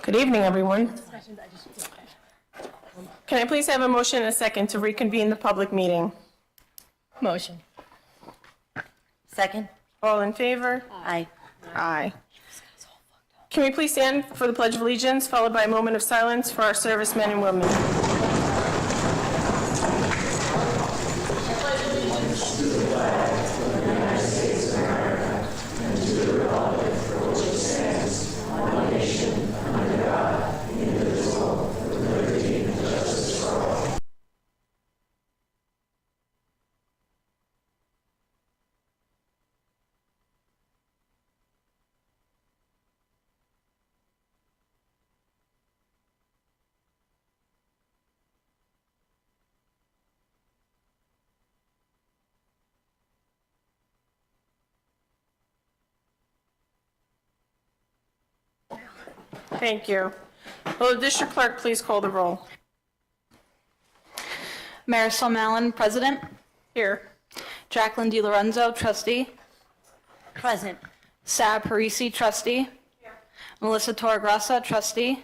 Good evening, everyone. Can I please have a motion and a second to reconvene the public meeting? Motion. Second? All in favor? Aye. Aye. Can we please stand for the Pledge of Allegiance, followed by a moment of silence for our servicemen and women? Thank you. Will the district clerk please call the roll? Marisol Mallon, President. Here. Jacqueline DiLorenzo, Trustee. Present. Sab Parisi, Trustee. Melissa Torregrossa, Trustee.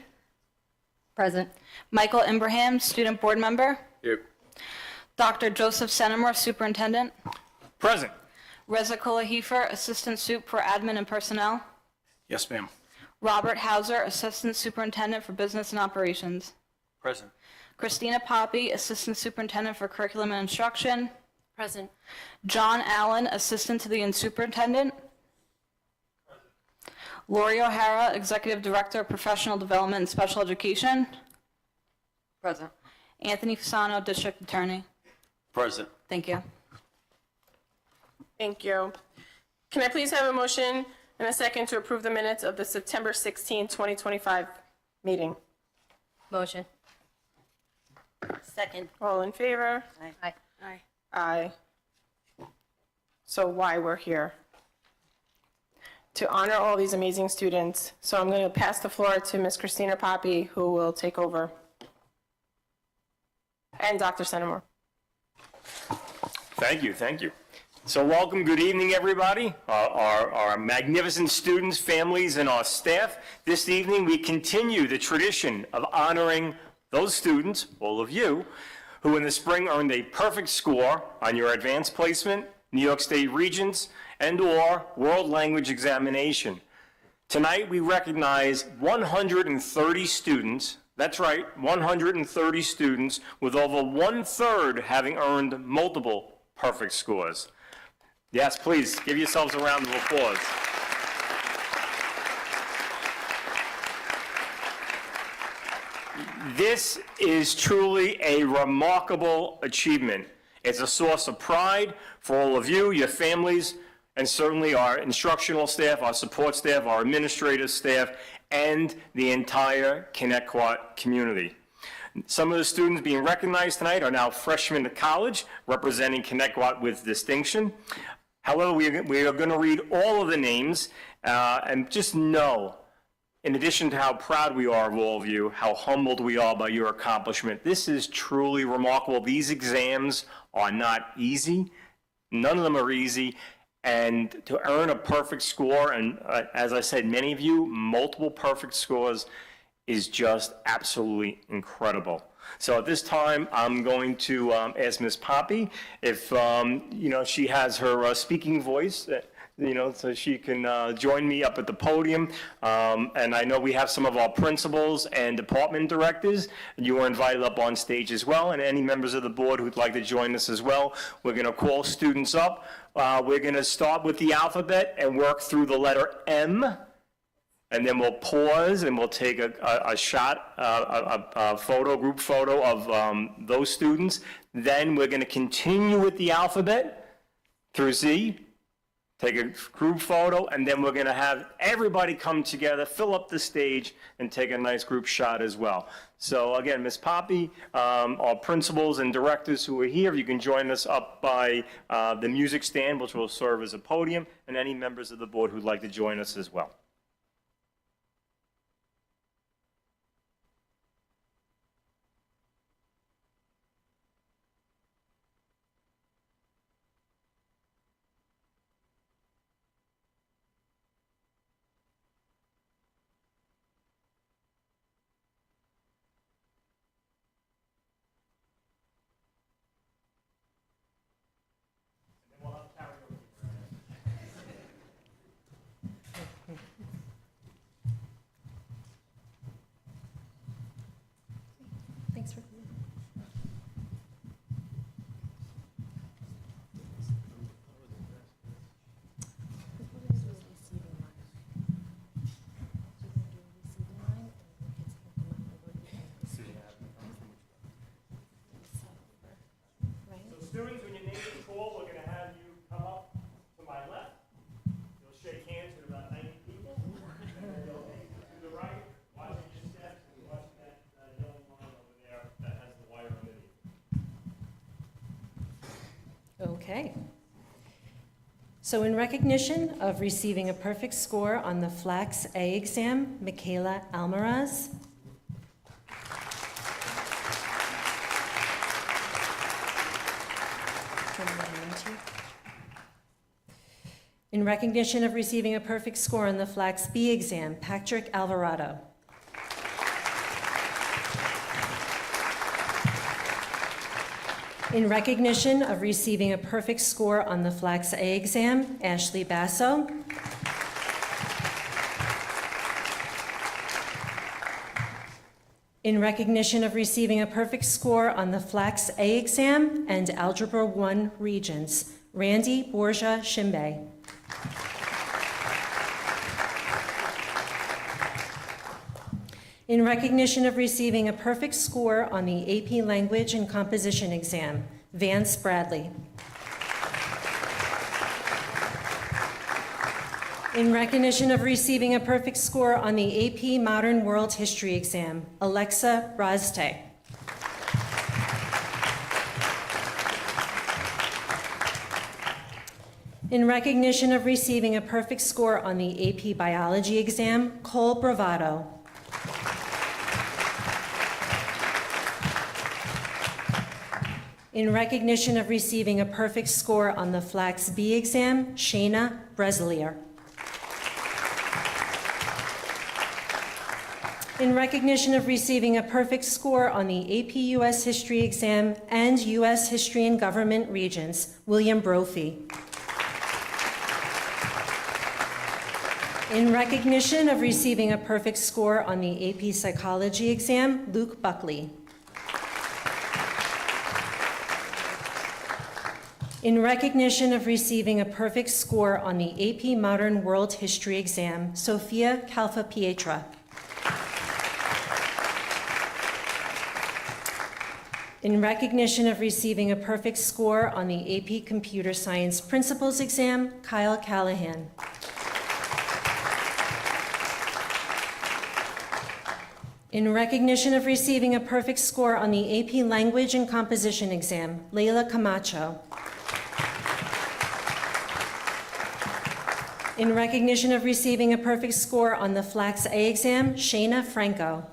Present. Michael Ibrahim, Student Board Member. Here. Dr. Joseph Senimore, Superintendent. Present. Reza Kolahifer, Assistant Sup for Admin and Personnel. Yes, ma'am. Robert Hauser, Assistant Superintendent for Business and Operations. Present. Christina Poppy, Assistant Superintendent for Curriculum and Instruction. Present. John Allen, Assistant to the Superintendent. Lori O'Hara, Executive Director of Professional Development and Special Education. Present. Anthony Fasano, District Attorney. Present. Thank you. Thank you. Can I please have a motion and a second to approve the minutes of the September 16, 2025 meeting? Motion. Second? All in favor? Aye. Aye. Aye. So why we're here? To honor all these amazing students. So I'm going to pass the floor to Ms. Christina Poppy, who will take over. And Dr. Senimore. Thank you. Thank you. So welcome, good evening, everybody, our magnificent students, families, and our staff. This evening, we continue the tradition of honoring those students, all of you, who in the spring earned a perfect score on your advanced placement, New York State Regents, and/or World Language Examination. Tonight, we recognize 130 students, that's right, 130 students, with over 1/3 having earned multiple perfect scores. Yes, please, give yourselves a round of applause. This is truly a remarkable achievement. It's a source of pride for all of you, your families, and certainly our instructional staff, our support staff, our administrative staff, and the entire Connecticut community. Some of the students being recognized tonight are now freshmen to college, representing Connecticut with distinction. However, we are going to read all of the names and just know, in addition to how proud we are of all of you, how humbled we are by your accomplishment. This is truly remarkable. These exams are not easy. None of them are easy. And to earn a perfect score, and as I said, many of you, multiple perfect scores, is just absolutely incredible. So at this time, I'm going to ask Ms. Poppy if, she has her speaking voice, so she can join me up at the podium. And I know we have some of our principals and department directors. You are invited up on stage as well, and any members of the board who'd like to join us as well. We're going to call students up. We're going to start with the alphabet and work through the letter M. And then we'll pause and we'll take a shot, a photo, group photo of those students. Then we're going to continue with the alphabet through Z, take a group photo, and then we're going to have everybody come together, fill up the stage, and take a nice group shot as well. So again, Ms. Poppy, our principals and directors who are here, you can join us up by the music stand, which will serve as a podium, and any members of the board who'd like to join us as well. Okay. So in recognition of receiving a perfect score on the FLACS A exam, Michaela Almaraz. In recognition of receiving a perfect score on the FLACS B exam, Patrick Alvarado. In recognition of receiving a perfect score on the FLACS A exam, Ashley Basso. In recognition of receiving a perfect score on the FLACS A exam and Algebra 1 Regents, Randy Borja Shimbe. In recognition of receiving a perfect score on the AP Language and Composition exam, Vance Bradley. In recognition of receiving a perfect score on the AP Modern World History exam, Alexa Razte. In recognition of receiving a perfect score on the AP Biology exam, Cole Bravado. In recognition of receiving a perfect score on the FLACS B exam, Shayna Breslier. In recognition of receiving a perfect score on the AP US History exam and US History and Government Regents, William Brophy. In recognition of receiving a perfect score on the AP Psychology exam, Luke Buckley. In recognition of receiving a perfect score on the AP Modern World History exam, Sophia Calfa-Pietra. In recognition of receiving a perfect score on the AP Computer Science Principles exam, Kyle Callahan. In recognition of receiving a perfect score on the AP Language and Composition exam, Leila Camacho. In recognition of receiving a perfect score on the FLACS A exam, Shayna Franco.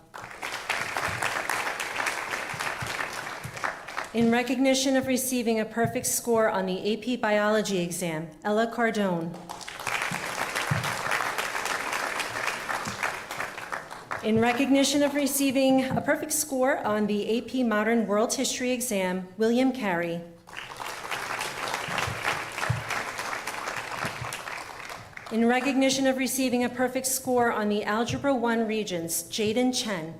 In recognition of receiving a perfect score on the AP Biology exam, Ella Cardone. In recognition of receiving a perfect score on the AP Modern World History exam, William Carey. In recognition of receiving a perfect score on the Algebra 1 Regents, Jaden Chen.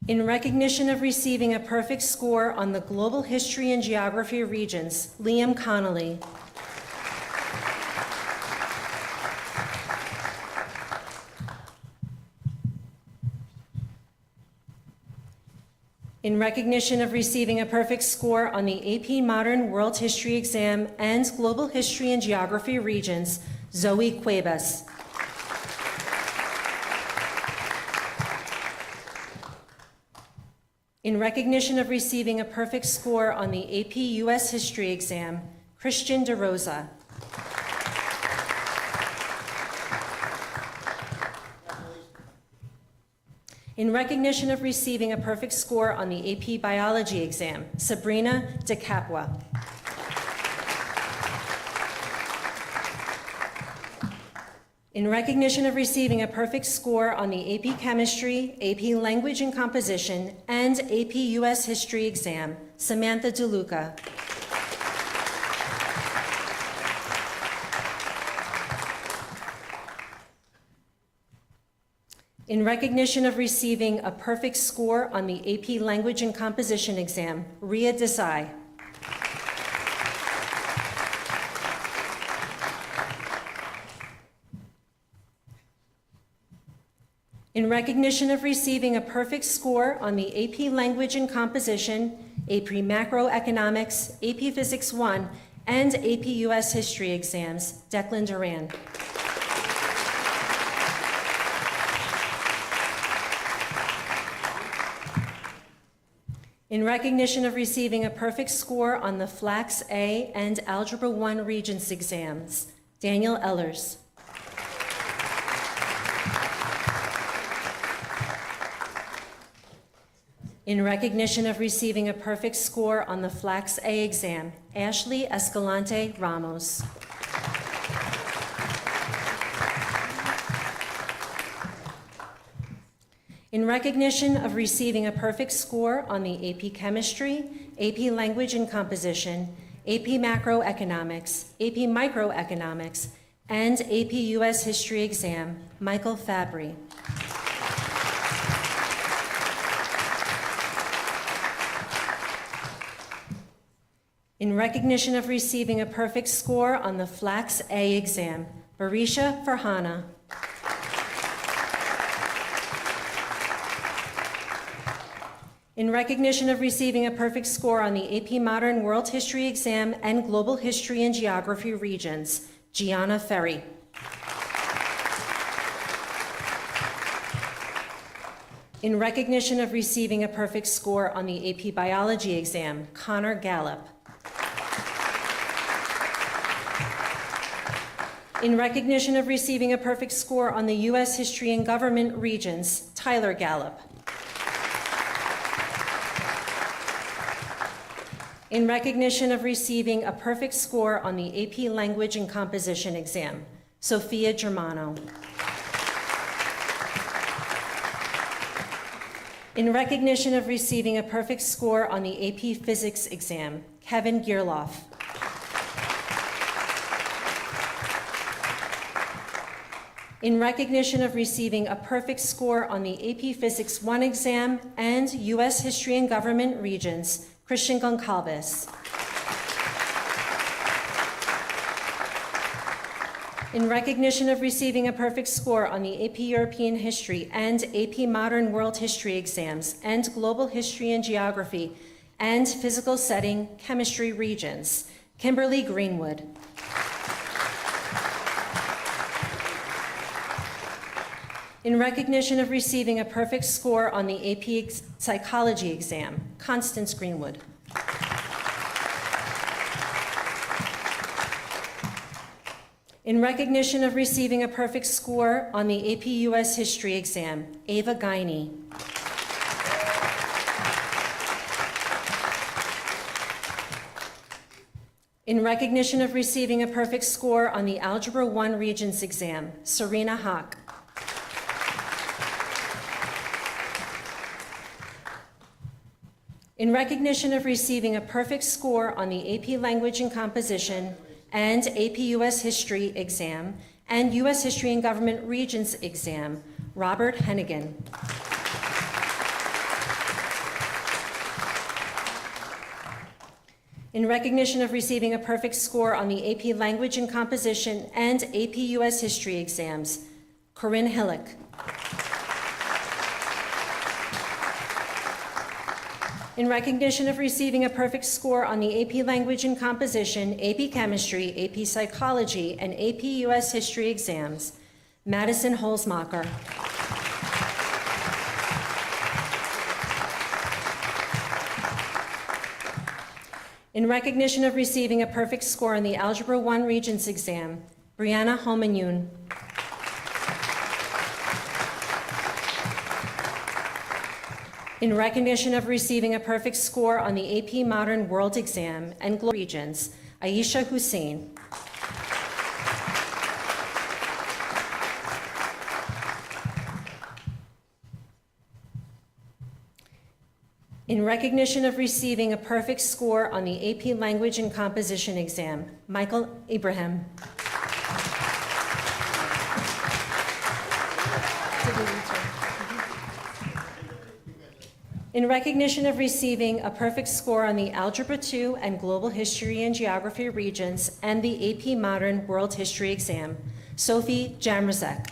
In recognition of receiving a perfect score on the Global History and Geography Regents, Liam Connolly. In recognition of receiving a perfect score on the AP Modern World History exam and Global History and Geography Regents, Zoe Cuevas. In recognition of receiving a perfect score on the AP US History exam, Christian DeRosa. In recognition of receiving a perfect score on the AP Biology exam, Sabrina DeCapua. In recognition of receiving a perfect score on the AP Chemistry, AP Language and Composition, and AP US History exam, Samantha DeLuca. In recognition of receiving a perfect score on the AP Language and Composition exam, Ria Desai. In recognition of receiving a perfect score on the AP Language and Composition, AP Macroeconomics, AP Physics 1, and AP US History exams, Declan Duran. In recognition of receiving a perfect score on the FLAX A and Algebra 1 Regents exams, Daniel Ellers. In recognition of receiving a perfect score on the FLAX A exam, Ashley Escalante Ramos. In recognition of receiving a perfect score on the AP Chemistry, AP Language and Composition, AP Macroeconomics, AP Microeconomics, and AP US History exam, Michael Fabry. In recognition of receiving a perfect score on the FLAX A exam, Barisha Farhana. In recognition of receiving a perfect score on the AP Modern World History exam and Global History and Geography Regents, Gianna Ferry. In recognition of receiving a perfect score on the AP Biology exam, Connor Gallup. In recognition of receiving a perfect score on the U.S. History and Government Regents, Tyler Gallup. In recognition of receiving a perfect score on the AP Language and Composition exam, Sophia Germano. In recognition of receiving a perfect score on the AP Physics exam, Kevin Gearloff. In recognition of receiving a perfect score on the AP Physics 1 exam and U.S. History and Government Regents, Christian Goncalves. In recognition of receiving a perfect score on the AP European History and AP Modern World History exams and Global History and Geography and Physical Setting Chemistry Regents, Kimberly Greenwood. In recognition of receiving a perfect score on the AP Psychology exam, Constance Greenwood. In recognition of receiving a perfect score on the AP US History exam, Ava Guiney. In recognition of receiving a perfect score on the Algebra 1 Regents exam, Serena Hawk. In recognition of receiving a perfect score on the AP Language and Composition and AP US History exam and US History and Government Regents exam, Robert Hennigan. In recognition of receiving a perfect score on the AP Language and Composition and AP US History exams, Corinne Hillick. In recognition of receiving a perfect score on the AP Language and Composition, AP Chemistry, AP Psychology, and AP US History exams, Madison Holzmacher. In recognition of receiving a perfect score on the Algebra 1 Regents exam, Brianna Homanyun. In recognition of receiving a perfect score on the AP Modern World exam and Global Regents, Aisha Hussein. In recognition of receiving a perfect score on the AP Language and Composition exam, Michael Ibrahim. In recognition of receiving a perfect score on the Algebra 2 and Global History and Geography Regents and the AP Modern World History exam, Sophie Jamrazek.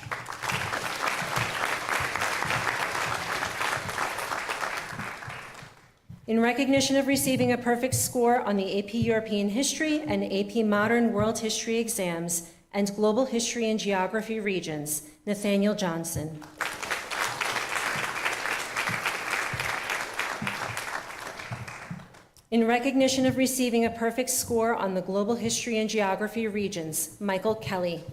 In recognition of receiving a perfect score on the AP European History and AP Modern World History exams and Global History and Geography Regents, Nathaniel Johnson. In recognition of receiving a perfect score on the Global History and Geography Regions, Michael Kelly.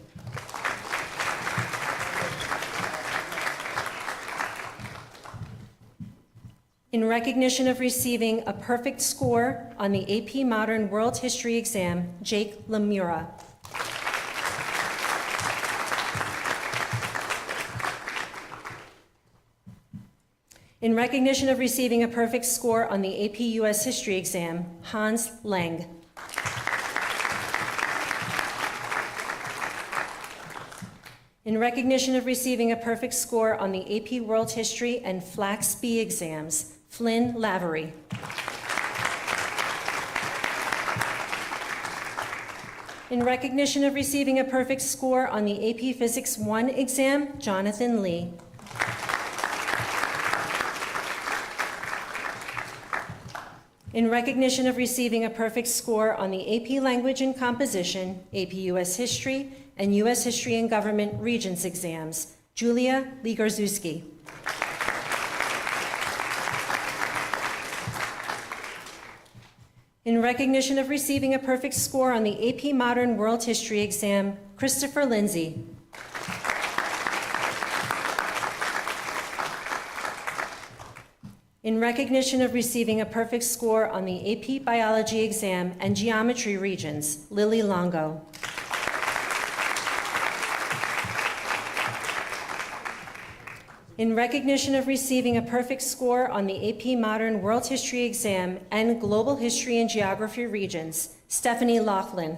In recognition of receiving a perfect score on the AP Modern World History exam, Jake Lemura. In recognition of receiving a perfect score on the AP US History exam, Hans Lang. In recognition of receiving a perfect score on the AP World History and Flax B exams, Flynn Lavery. In recognition of receiving a perfect score on the AP Physics 1 exam, Jonathan Lee. In recognition of receiving a perfect score on the AP Language and Composition, AP US History, and US History and Government Regents exams, Julia Ligorzewski. In recognition of receiving a perfect score on the AP Modern World History exam, Christopher Lindsay. In recognition of receiving a perfect score on the AP Biology exam and Geometry Regions, Lily Longo. In recognition of receiving a perfect score on the AP Modern World History exam and Global History and Geography Regions, Stephanie Laughlin.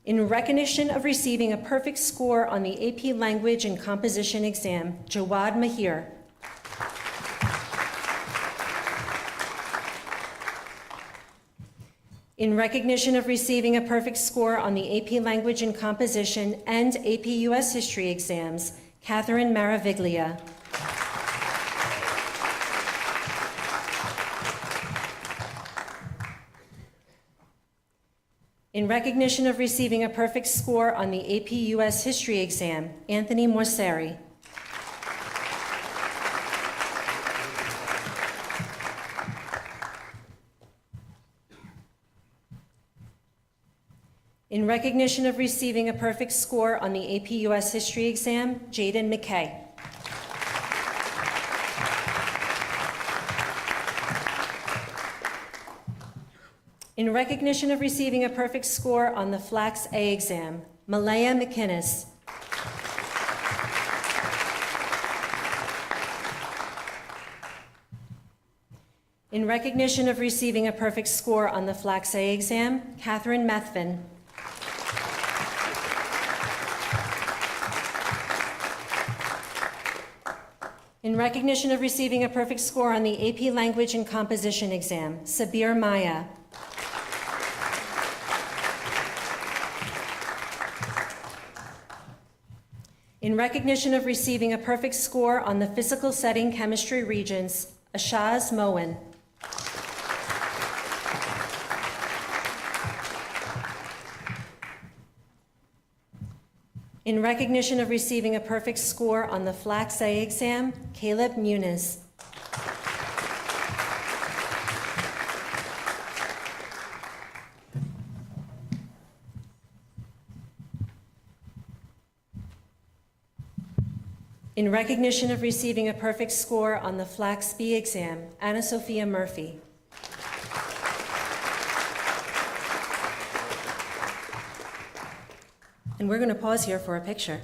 In recognition of receiving a perfect score on the AP Language and Composition exam, Jawad Mahir. In recognition of receiving a perfect score on the AP Language and Composition and AP US History exams, Catherine Maraviglia. In recognition of receiving a perfect score on the AP US History exam, Anthony Morseri. In recognition of receiving a perfect score on the AP US History exam, Jaden McKay. In recognition of receiving a perfect score on the Flax A exam, Malaya McInnes. In recognition of receiving a perfect score on the Flax A exam, Catherine Methvin. In recognition of receiving a perfect score on the AP Language and Composition exam, Sabir Maya. In recognition of receiving a perfect score on the Physical Setting Chemistry Regents, Ashaz Moen. In recognition of receiving a perfect score on the Flax A exam, Caleb Muniz. In recognition of receiving a perfect score on the Flax B exam, Anna Sophia Murphy. And we're going to pause here for a picture.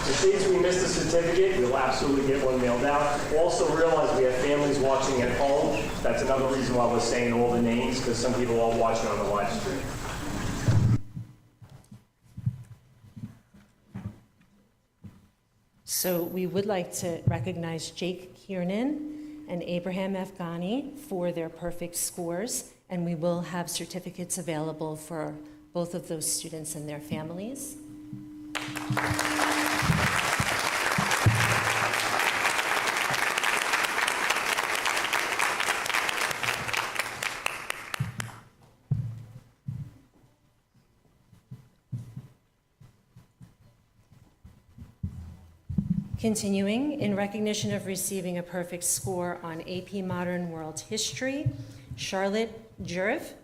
In case we missed a certificate, we'll absolutely get one mailed out. Also realize we have families watching at home. That's another reason why we're saying all the names, because some people are watching on the live stream. So we would like to recognize Jake Kiernan and Abraham Afghani for their perfect scores, and we will have certificates available for both of those students and their families. Continuing, in recognition of receiving a perfect score on AP Modern World History, Charlotte Jurov.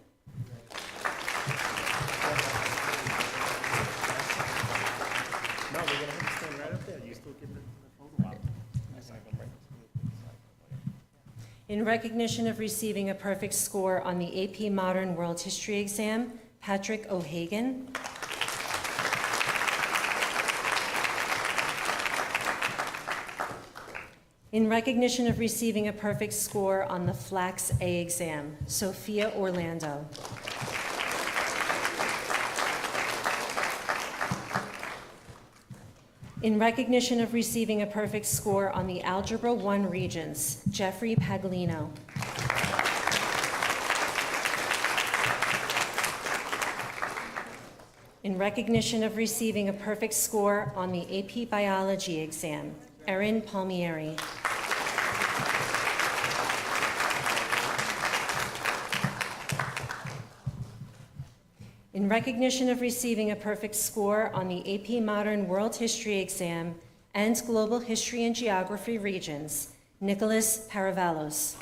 In recognition of receiving a perfect score on the AP Modern World History exam, Patrick O'Hagan. In recognition of receiving a perfect score on the FLAX A exam, Sophia Orlando. In recognition of receiving a perfect score on the Algebra 1 Regents, Jeffrey Paglino. In recognition of receiving a perfect score on the AP Biology exam, Erin Palmieri. In recognition of receiving a perfect score on the AP Modern World History exam and Global History and Geography Regents, Nicholas Paravalos.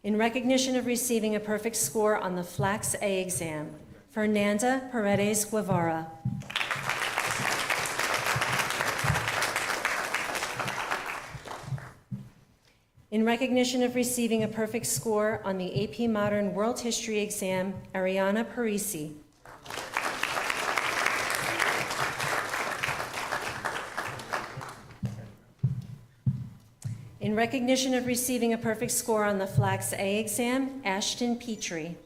In recognition of receiving a perfect score on the FLAX A exam, Fernanda Paredes Guevara. In recognition of receiving a perfect score on the AP Modern World History exam, Ariana Parisi. In recognition of receiving a perfect score on the FLAX A exam, Ashton Petrie.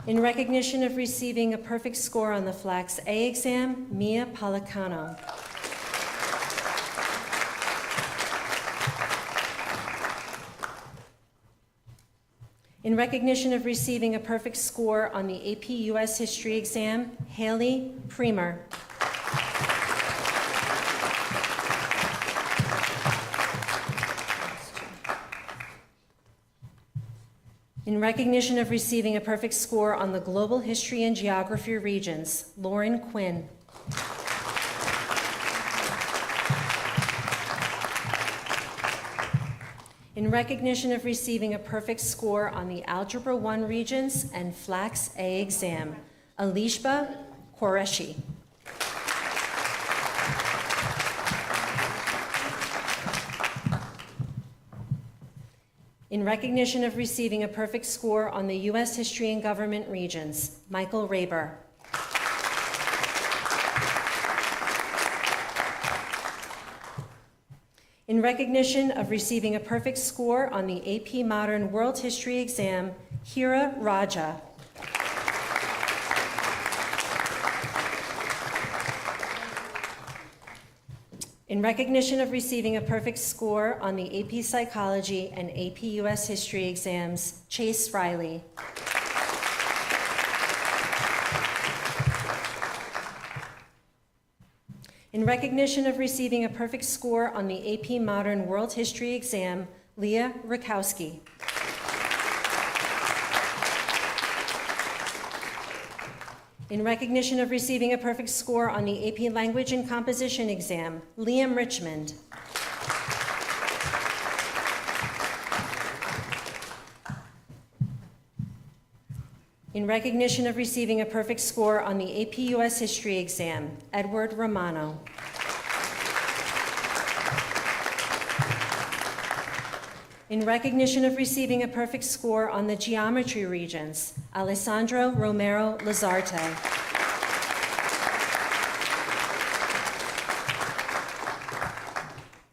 In recognition of receiving a perfect score on the FLAX A exam, Mia Policano. In recognition of receiving a perfect score on the AP US History exam, Haley Premer. In recognition of receiving a perfect score on the Global History and Geography Regents, Lauren Quinn. In recognition of receiving a perfect score on the Algebra 1 Regents and FLAX A exam, Alishba Qureshi. In recognition of receiving a perfect score on the U.S. History and Government Regents, Michael Raber. In recognition of receiving a perfect score on the AP Modern World History exam, Hira Raja. In recognition of receiving a perfect score on the AP Psychology and AP US History exams, Chase Riley. In recognition of receiving a perfect score on the AP Modern World History exam, Leah Rakowski. In recognition of receiving a perfect score on the AP Language and Composition exam, Liam Richmond. In recognition of receiving a perfect score on the AP US History exam, Edward Romano. In recognition of receiving a perfect score on the Geometry Regents, Alessandro Romero Lazarte.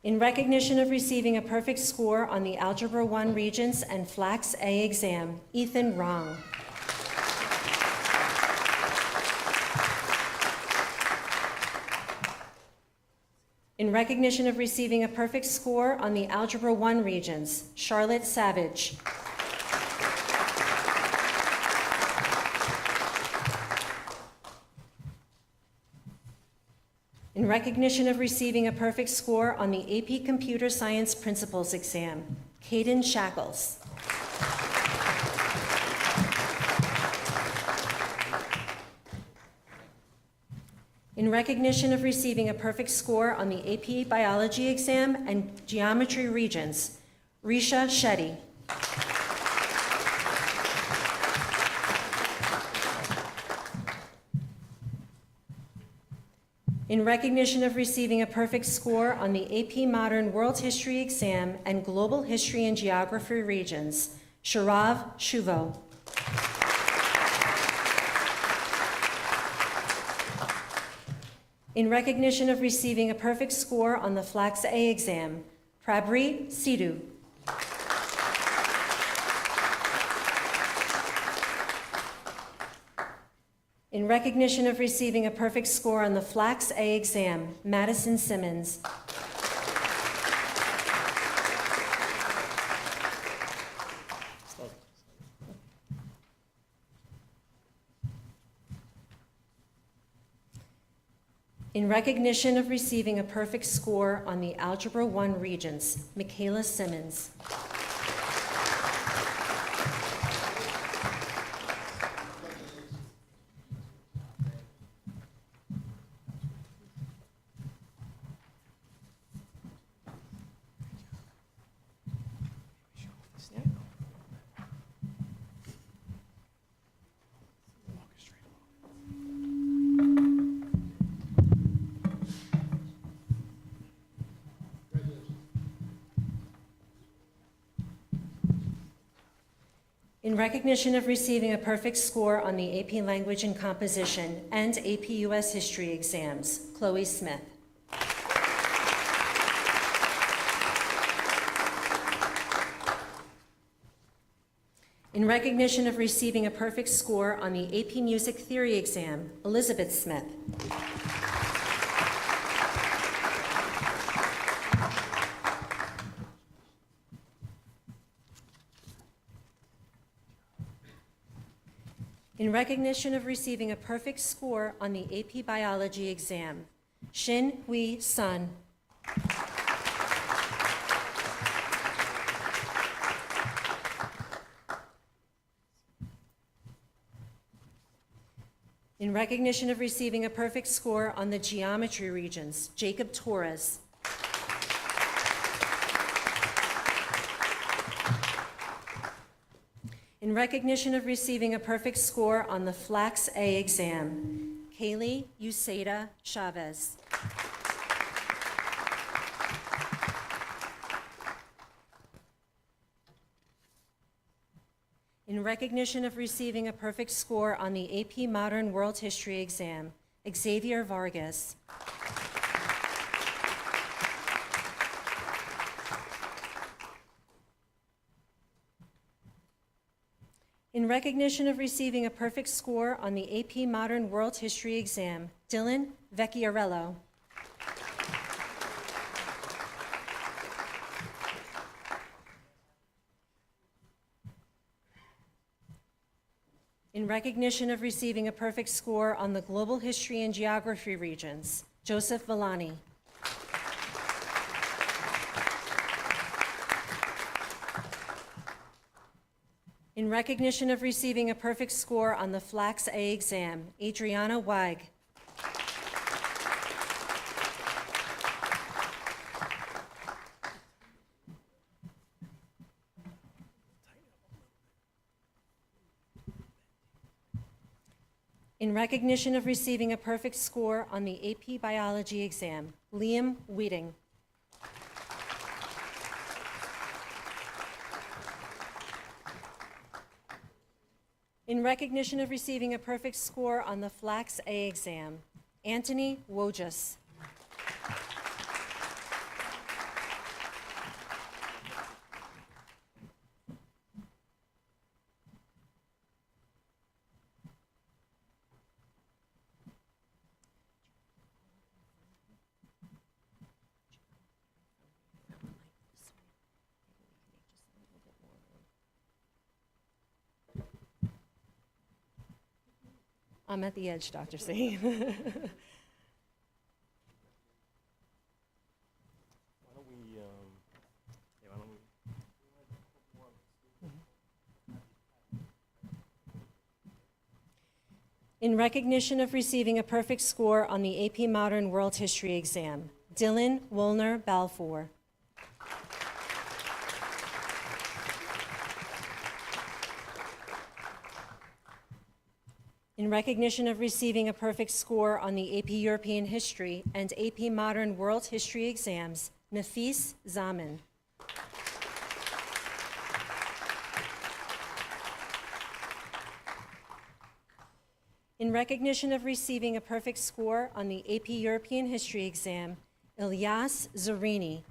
In recognition of receiving a perfect score on the Algebra 1 Regents and Flax A exam, Ethan Rong. In recognition of receiving a perfect score on the Algebra 1 Regents, Charlotte Savage. In recognition of receiving a perfect score on the AP Computer Science Principles exam, Caden Shackles. In recognition of receiving a perfect score on the AP Biology exam and Geometry Regents, Risha Shetty. In recognition of receiving a perfect score on the AP Modern World History exam and Global History and Geography Regents, Sharav Shuvo. In recognition of receiving a perfect score on the Flax A exam, Prabri Sidhu. In recognition of receiving a perfect score on the Flax A exam, Madison Simmons. In recognition of receiving a perfect score on the Algebra 1 Regents, Michaela Simmons. In recognition of receiving a perfect score on the AP Language and Composition and AP US History exams, Chloe Smith. In recognition of receiving a perfect score on the AP Music Theory exam, Elizabeth Smith. In recognition of receiving a perfect score on the AP Biology exam, Shin Hui Sun. In recognition of receiving a perfect score on the Geometry Regents, Jacob Torres. In recognition of receiving a perfect score on the Flax A exam, Kaylee Uceda Chavez. In recognition of receiving a perfect score on the AP Modern World History exam, Xavier Vargas. recognition of receiving a perfect score on the AP Modern World History exam, Dylan Vecchiarello. In recognition of receiving a perfect score on the Global History and Geography regions, Joseph Villani. In recognition of receiving a perfect score on the Flax A exam, Adriana Weig. In recognition of receiving a perfect score on the AP Biology exam, Liam Wheating. In recognition of receiving a perfect score on the Flax A exam, Anthony Wojas. I'm at the edge, Dr. C. In recognition of receiving a perfect score on the AP Modern World History exam, Dylan Woolner Balfour. In recognition of receiving a perfect score on the AP European History and AP Modern World History exams, Nafis Zaman. In recognition of receiving a perfect score on the AP European History exam, Ilyas Zarini.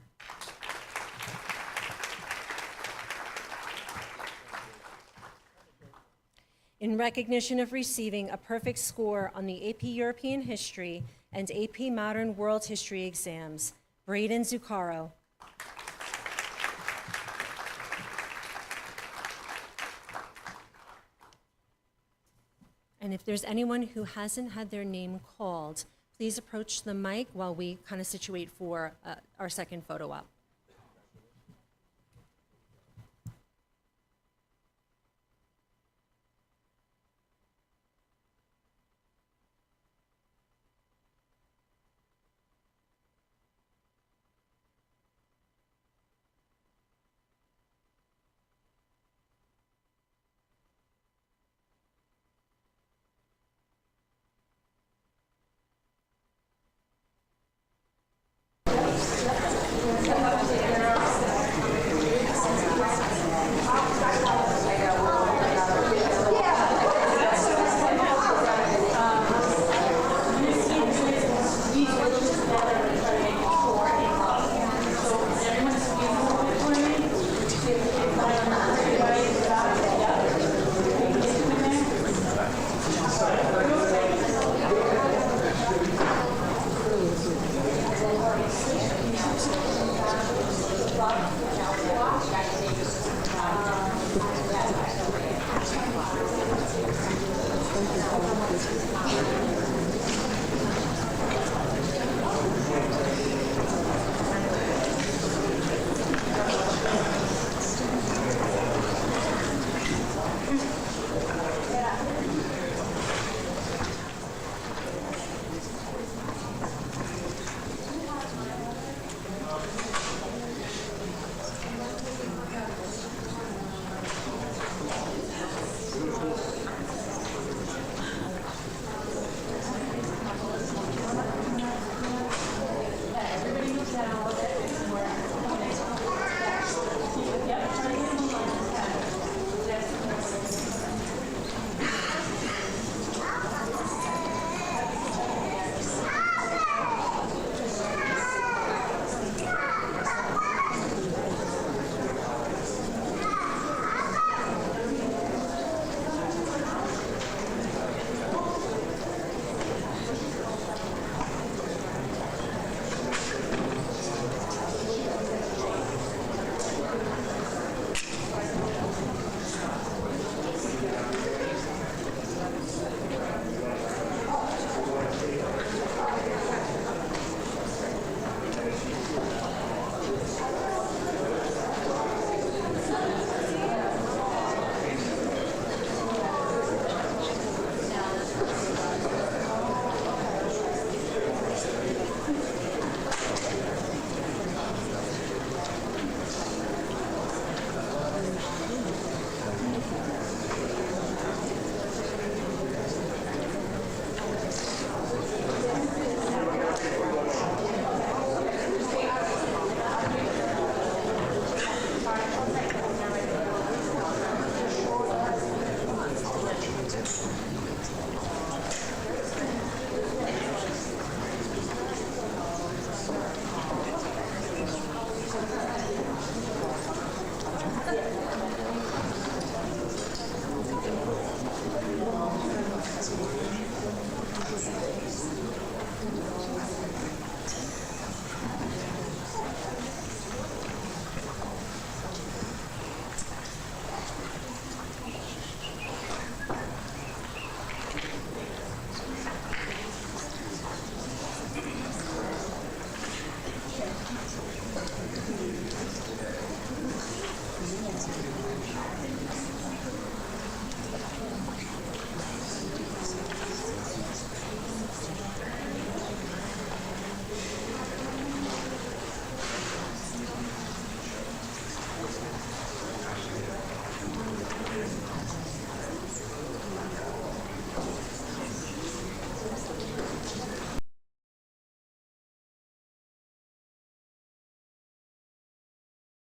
In recognition of receiving a perfect score on the AP European History and AP Modern World History exams, Braden Zuccaro. And if there's anyone who hasn't had their name called, please approach the mic while we kind of situate for our second photo op.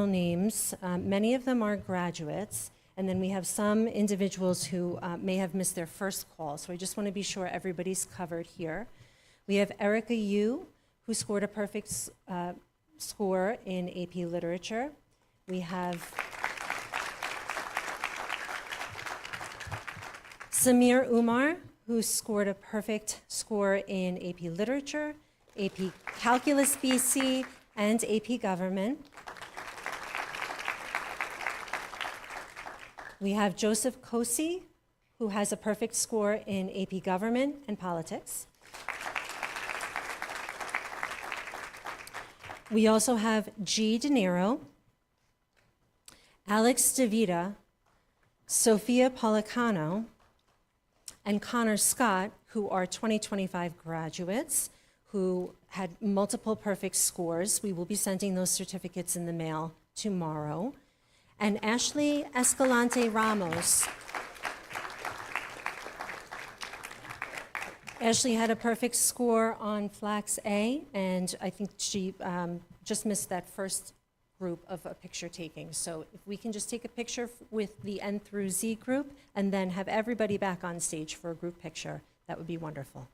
names. Many of them are graduates, and then we have some individuals who may have missed their first call, so I just want to be sure everybody's covered here. We have Erica Yu, who scored a perfect score in AP Literature. We have Samir Umar, who scored a perfect score in AP Literature, AP Calculus BC, and AP Government. We have Joseph Kosi, who has a perfect score in AP Government and Politics. We also have G. De Niro, Alex DeVita, Sophia Policano, and Connor Scott, who are 2025 graduates who had multiple perfect scores. We will be sending those certificates in the mail tomorrow. And Ashley Escalante Ramos. Ashley had a perfect score on Flax A, and I think she just missed that first group of a picture taking. So if we can just take a picture with the N through Z group and then have everybody back on stage for a group picture, that would be wonderful.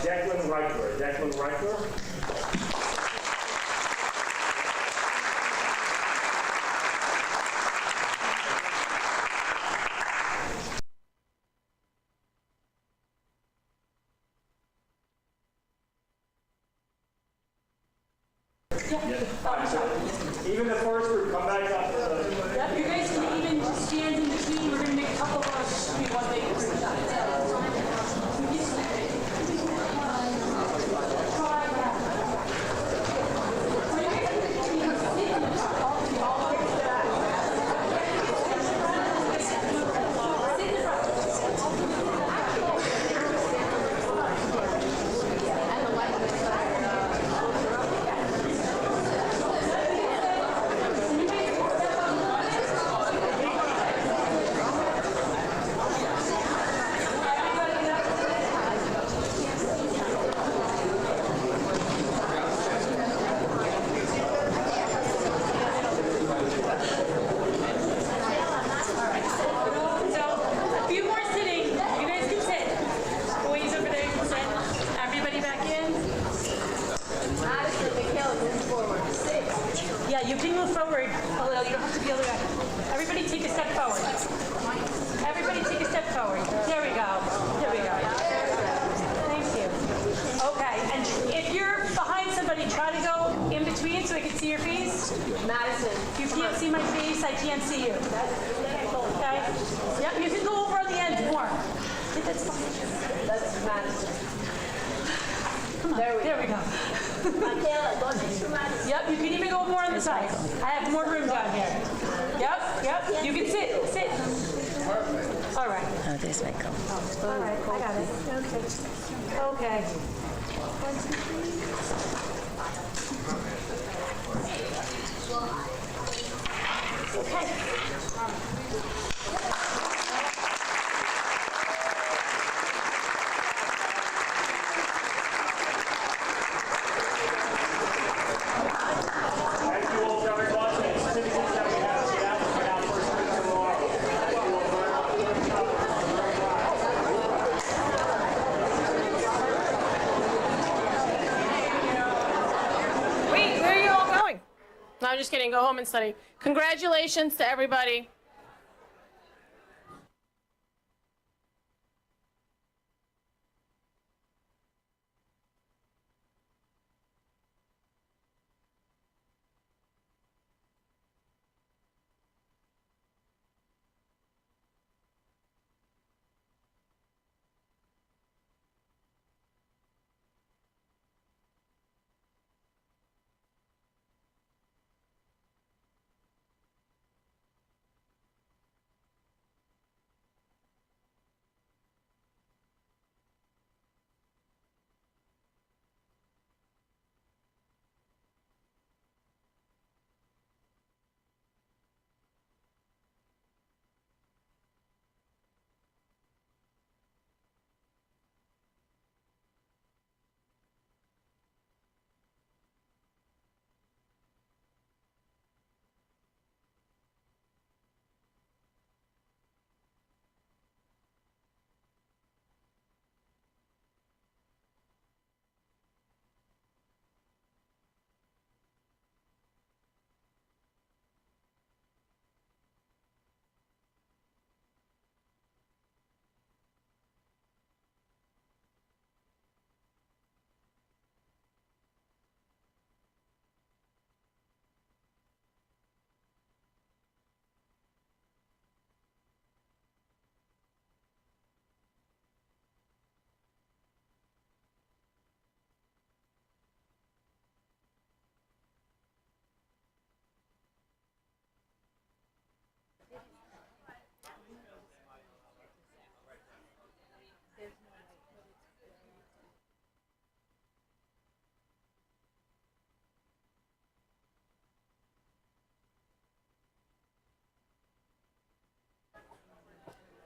Declan Reichler. Even the first group, come back up. Yep, you guys can even just stand in between. We're going to make a couple of one day group shots. Yeah, you can move forward a little. You don't have to be all the way. Everybody take a step forward. Everybody take a step forward. There we go. There we go. Thank you. Okay, and if you're behind somebody, try to go in between so I can see your face. Madison. If you can't see my face, I can't see you. Okay? Yep, you can go over on the end more. That's fine. That's Madison. Come on. There we go. Yep, you can even go more on the side. I have more room down here. Yep, you can sit. All right. Oh, there's my call. All right, I got it. Okay. 1, 2, 3. Okay. just kidding. Go home and study. Congratulations to everybody.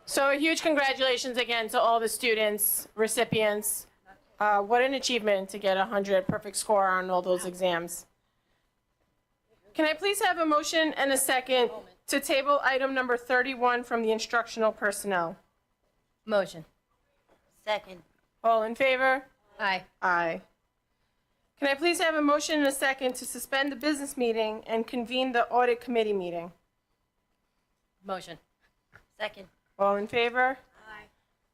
So a huge congratulations again to all the students, recipients. What an achievement to get 100 perfect score on all those exams. Can I please have a motion and a second to table item number 31 from the instructional personnel? Motion. Second. All in favor? Aye. Aye. Can I please have a motion and a second to suspend the business meeting and convene the audit committee meeting? Motion. Second. All in favor? Aye.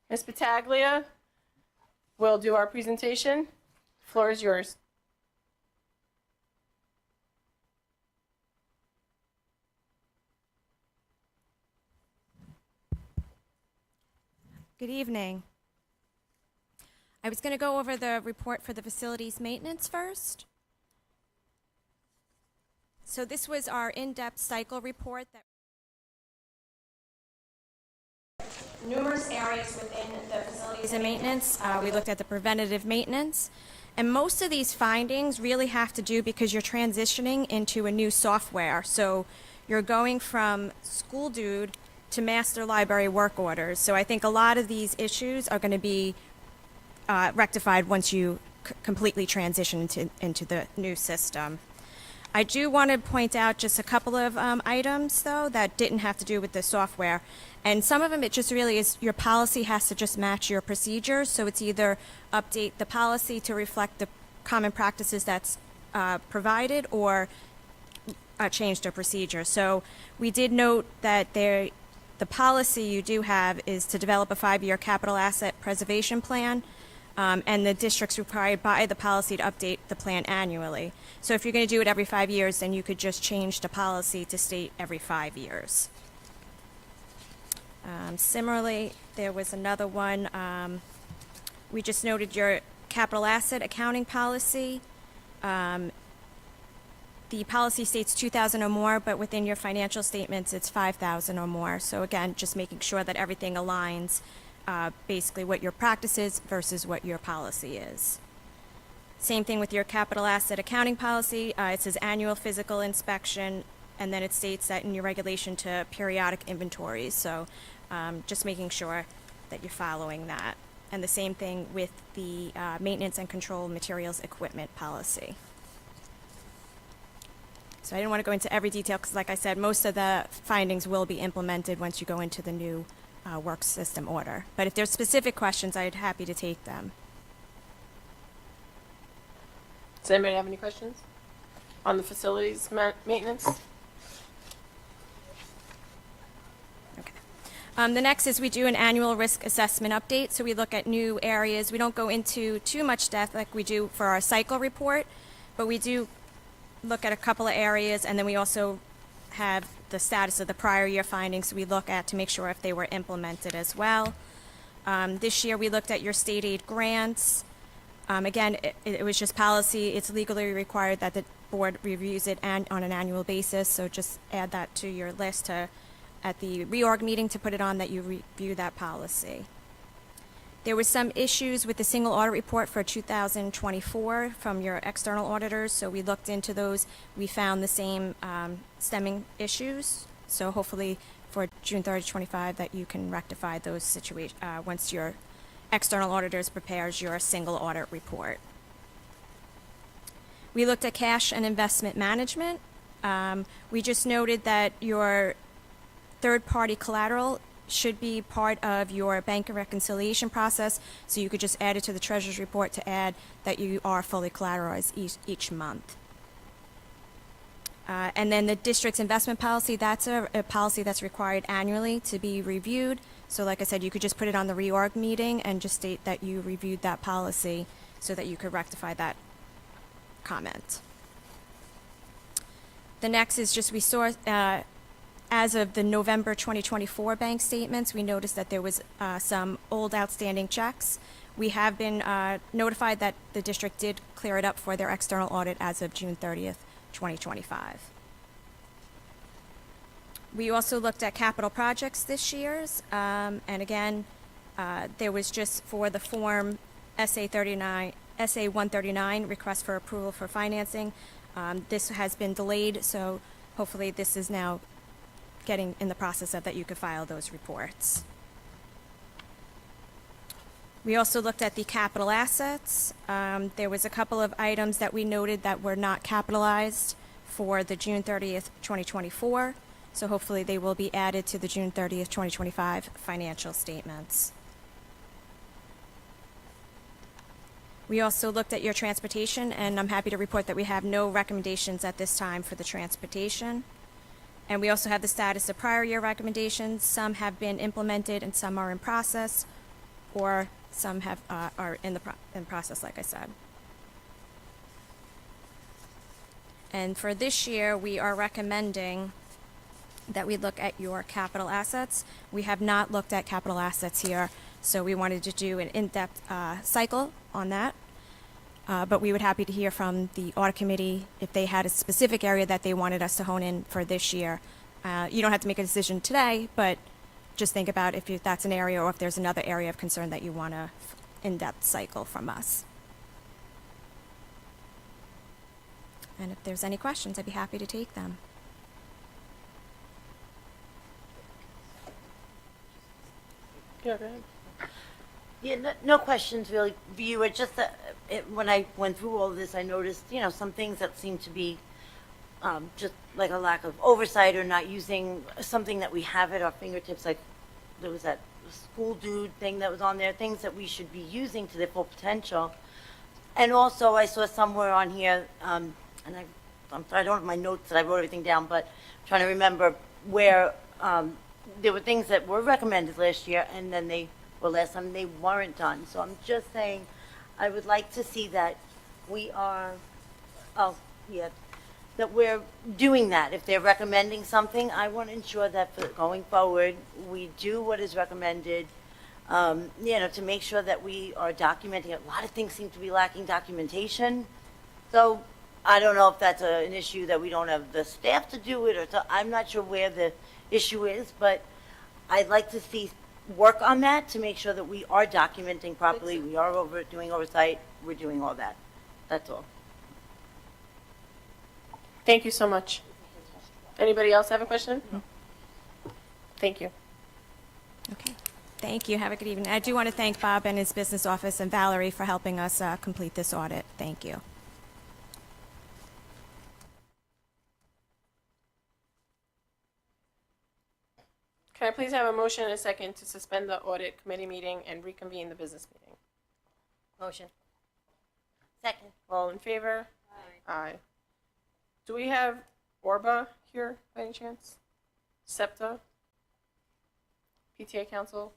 Ms. Battaglia will do our presentation. Floor is yours. Good evening. I was going to go over the report for the facilities maintenance first. So this was our in-depth cycle report that numerous areas within the facilities and maintenance. We looked at the preventative maintenance. And most of these findings really have to do because you're transitioning into a new software. So you're going from School Dude to master library work orders. So I think a lot of these issues are going to be rectified once you completely transition into the new system. I do want to point out just a couple of items, though, that didn't have to do with the software. And some of them, it just really is, your policy has to just match your procedures. So it's either update the policy to reflect the common practices that's provided or change the procedure. So we did note that the policy you do have is to develop a 5-year capital asset preservation plan. And the district's required by the policy to update the plan annually. So if you're going to do it every 5 years, then you could just change the policy to state every 5 years. Similarly, there was another one. We just noted your capital asset accounting policy. The policy states 2,000 or more, but within your financial statements, it's 5,000 or more. So again, just making sure that everything aligns. Basically what your practice is versus what your policy is. Same thing with your capital asset accounting policy. It says annual physical inspection, and then it states that in your regulation to periodic inventories. So just making sure that you're following that. And the same thing with the maintenance and control materials equipment policy. So I didn't want to go into every detail because, like I said, most of the findings will be implemented once you go into the new work system order. But if there's specific questions, I'd happy to take them. Does anybody have any questions? on the facilities maintenance? The next is we do an annual risk assessment update, so we look at new areas. We don't go into too much depth like we do for our cycle report, but we do look at a couple of areas, and then we also have the status of the prior year findings we look at to make sure if they were implemented as well. This year, we looked at your state aid grants. Again, it was just policy. It's legally required that the board reviews it on an annual basis, so just add that to your list at the reorg meeting to put it on that you review that policy. There was some issues with the single audit report for 2024 from your external auditors, so we looked into those. We found the same stemming issues, so hopefully for June 30, 25, that you can rectify those situations once your external auditors prepares your single audit report. We looked at cash and investment management. We just noted that your third-party collateral should be part of your bank reconciliation process, so you could just add it to the treasurer's report to add that you are fully collateralized each month. And then the district's investment policy, that's a policy that's required annually to be reviewed. So like I said, you could just put it on the reorg meeting and just state that you reviewed that policy so that you could rectify that comment. The next is just we saw, as of the November 2024 bank statements, we noticed that there was some old outstanding checks. We have been notified that the district did clear it up for their external audit as of June 30th, 2025. We also looked at capital projects this year's, and again, there was just for the form SA 139, request for approval for financing. This has been delayed, so hopefully this is now getting in the process of that you could file those reports. We also looked at the capital assets. There was a couple of items that we noted that were not capitalized for the June 30th, 2024. So hopefully they will be added to the June 30th, 2025 financial statements. We also looked at your transportation, and I'm happy to report that we have no recommendations at this time for the transportation. And we also have the status of prior year recommendations. Some have been implemented and some are in process, or some have are in process, like I said. And for this year, we are recommending that we look at your capital assets. We have not looked at capital assets here, so we wanted to do an in-depth cycle on that. But we would happy to hear from the audit committee if they had a specific area that they wanted us to hone in for this year. You don't have to make a decision today, but just think about if that's an area or if there's another area of concern that you want a in-depth cycle from us. And if there's any questions, I'd be happy to take them. Yeah, go ahead. Yeah, no questions really, viewer, just that when I went through all of this, I noticed, some things that seem to be just like a lack of oversight or not using something that we have at our fingertips, like there was that school dude thing that was on there, things that we should be using to their full potential. And also I saw somewhere on here, and I'm sorry, I don't have my notes that I wrote everything down, but I'm trying to remember where there were things that were recommended last year and then last time they weren't done. So I'm just saying, I would like to see that we are, that we're doing that. If they're recommending something, I want to ensure that for going forward, we do what is recommended, to make sure that we are documenting. A lot of things seem to be lacking documentation. So I don't know if that's an issue that we don't have the staff to do it, or I'm not sure where the issue is, but I'd like to see work on that to make sure that we are documenting properly, we are doing oversight, we're doing all that. That's all. Thank you so much. Anybody else have a question? No. Thank you. Okay. Thank you. Have a good evening. I do want to thank Bob and his business office and Valerie for helping us complete this audit. Thank you. Can I please have a motion and a second to suspend the audit committee meeting and reconvene the business meeting? Motion. Second. All in favor? Aye. Do we have Orba here by any chance? SEPTA? PTA Council?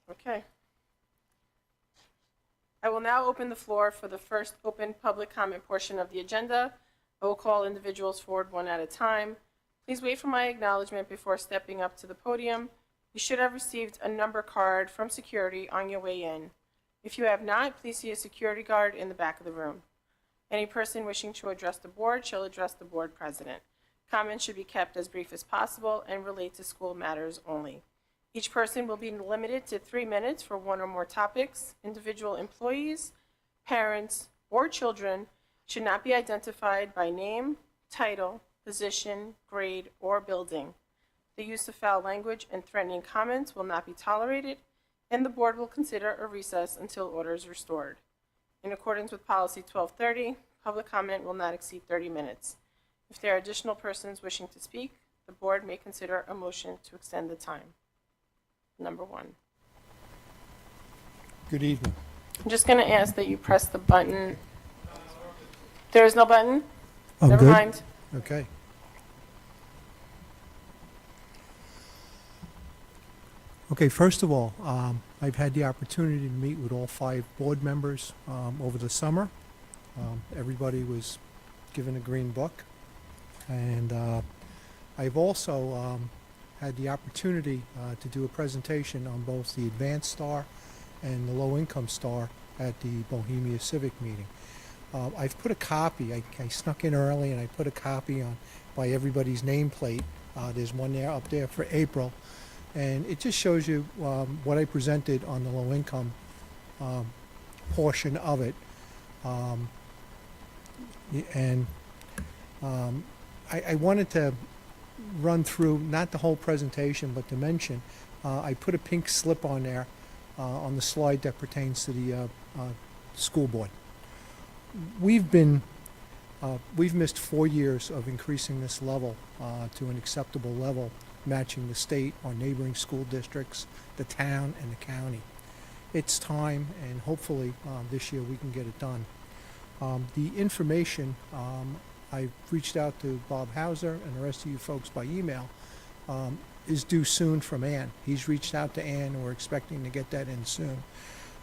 Okay. I will now open the floor for the first open public comment portion of the agenda. I will call individuals forward one at a time. Please wait for my acknowledgement before stepping up to the podium. You should have received a number card from security on your way in. If you have not, please see a security guard in the back of the room. Any person wishing to address the board shall address the board president. Comments should be kept as brief as possible and relate to school matters only. Each person will be limited to 3 minutes for one or more topics. Individual employees, parents, or children should not be identified by name, title, position, grade, or building. The use of foul language and threatening comments will not be tolerated, and the board will consider a recess until order is restored. In accordance with Policy 1230, public comment will not exceed 30 minutes. If there are additional persons wishing to speak, the board may consider a motion to extend the time. Number 1. Good evening. I'm just going to ask that you press the button. There is no button? I'm Never good. mind. Okay. Okay, first of all, I've had the opportunity to meet with all 5 board members over the summer. Everybody was given a green book. And I've also had the opportunity to do a presentation on both the Advanced Star and the Low Income Star at the Bohemia Civic meeting. I've put a copy, I snuck in early and I put a copy on by everybody's nameplate. There's one there up there for April. And it just shows you what I presented on the low income portion of it. I wanted to run through, not the whole presentation, but to mention, I put a pink slip on there on the slide that pertains to the school board. We've missed 4 years of increasing this level to an acceptable level, matching the state, our neighboring school districts, the town, and the county. It's time, and hopefully this year we can get it done. The information, I've reached out to Bob Hauser and the rest of you folks by email, is due soon from Ann. He's reached out to Ann, and we're expecting to get that in soon.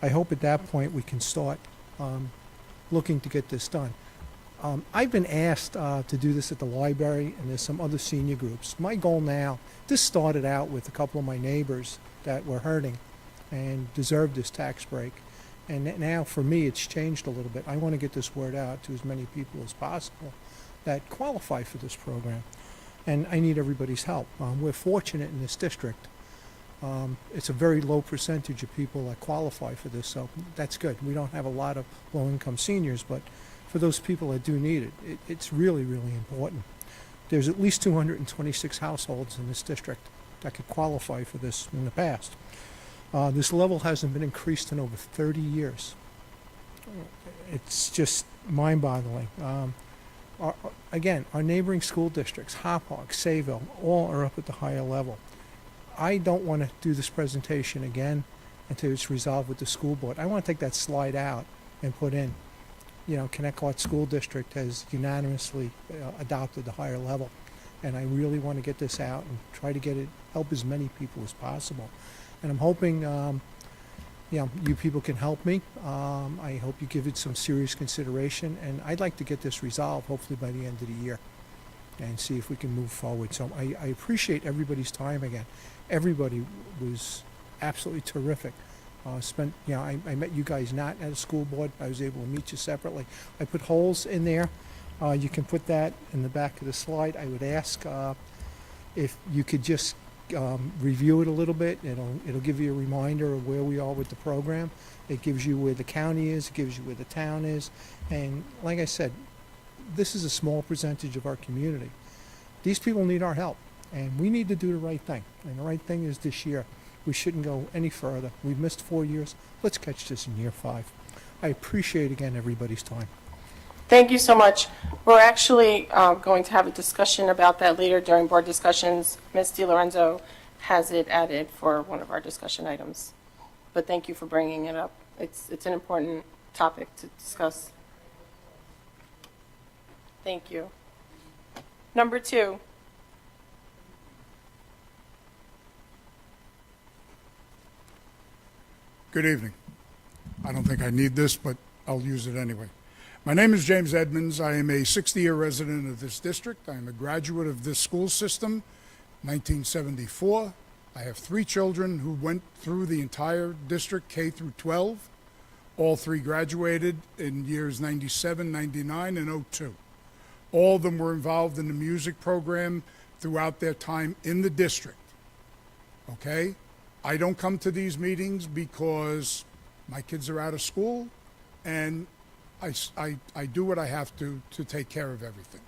I hope at that point we can start looking to get this done. I've been asked to do this at the library, and there's some other senior groups. My goal now, this started out with a couple of my neighbors that were hurting and deserved this tax break. And now for me, it's changed a little bit. I want to get this word out to as many people as possible that qualify for this program. And I need everybody's help. We're fortunate in this district. It's a very low percentage of people that qualify for this, so that's good. We don't have a lot of low-income seniors, but for those people that do need it, it's really, really important. There's at least 226 households in this district that could qualify for this in the past. This level hasn't been increased in over 30 years. It's just mind-boggling. Again, our neighboring school districts, Hopog, Sayville, all are up at the higher level. I don't want to do this presentation again until it's resolved with the school board. I want to take that slide out and put in, Connecticut School District has unanimously adopted the higher level. And I really want to get this out and try to help as many people as possible. And I'm hoping, you people can help me. I hope you give it some serious consideration. And I'd like to get this resolved, hopefully by the end of the year, and see if we can move forward. So I appreciate everybody's time again. Everybody was absolutely terrific. I met you guys not at a school board. I was able to meet you separately. I put holes in there. You can put that in the back of the slide. I would ask if you could just review it a little bit. It'll give you a reminder of where we are with the program. It gives you where the county is. It gives you where the town is. And like I said, this is a small percentage of our community. These people need our help, and we need to do the right thing. And the right thing is this year. We shouldn't go any further. We've missed 4 years. Let's catch this in year 5. I appreciate, again, everybody's time. Thank you so much. We're actually going to have a discussion about that later during board discussions. Ms. DiLorenzo has it added for one of our discussion items. But thank you for bringing it up. It's an important topic to discuss. Thank you. Number 2. Good evening. I don't think I need this, but I'll use it anyway. My name is James Edmonds. I am a 60-year resident of this district. I am a graduate of this school system, 1974. I have 3 children who went through the entire district, K through 12. All 3 graduated in years 97, 99, and 02. All of them were involved in the music program throughout their time in the district. Okay? I don't come to these meetings because my kids are out of school, and I do what I have to take care of everything.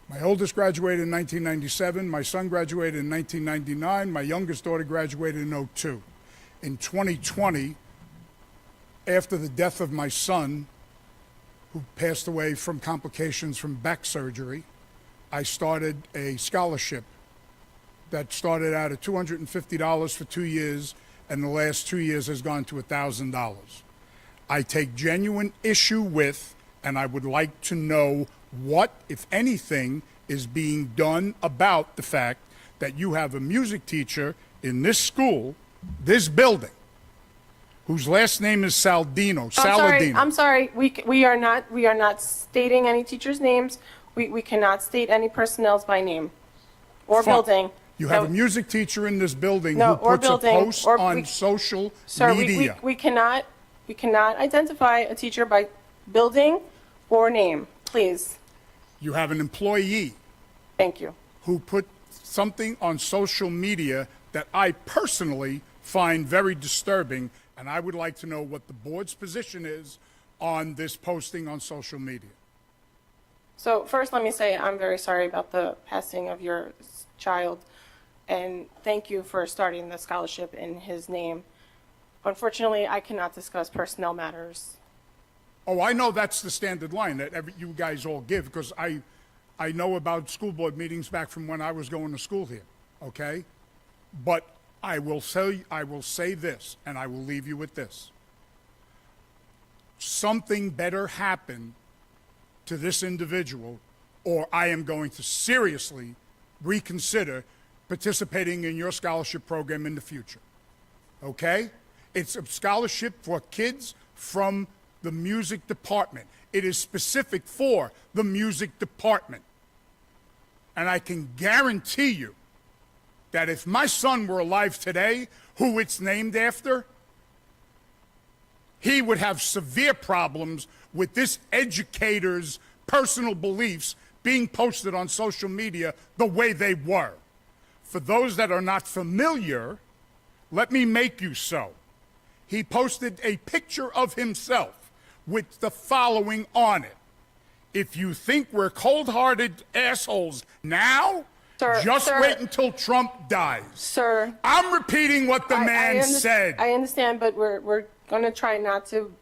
My oldest graduated in 1997, my son graduated in 1999, my youngest daughter graduated in 02. In 2020, after the death of my son, who passed away from complications from back surgery, I started a scholarship that started out at $250 for 2 years, and the last 2 years has gone to $1,000. I take genuine issue with, and I would like to know what, if anything, is being done about the fact that you have a music teacher in this school, this building, whose last name is Saladino. I'm sorry. We are not stating any teachers' names. We cannot state any personnel's by name or Fine. building. You have a music teacher in this building No, who or puts building, a post or on we- social Sir, media. we cannot identify a teacher by building or name, please. You have an employee Thank you. who put something on social media that I personally find very disturbing, and I would like to know what the board's position is on this posting on social media. So first, let me say I'm very sorry about the passing of your child, and thank you for starting the scholarship in his name. Unfortunately, I cannot discuss personnel matters. Oh, I know that's the standard line that you guys all give, because I know about school board meetings back from when I was going to school here, okay? But I will say this, and I will leave you with this. Something better happen to this individual, or I am going to seriously reconsider participating in your scholarship program in the future, okay? It's a scholarship for kids from the music department. It is specific for the music department. And I can guarantee you that if my son were alive today, who it's named after, he would have severe problems with this educator's personal beliefs being posted on social media the way they were. For those that are not familiar, let me make you so. He posted a picture of himself with the following on it. If you think we're cold-hearted assholes now, Sir, just sir. wait until Trump dies. Sir, I'm repeating what the man said. I understand, but we're going to try not to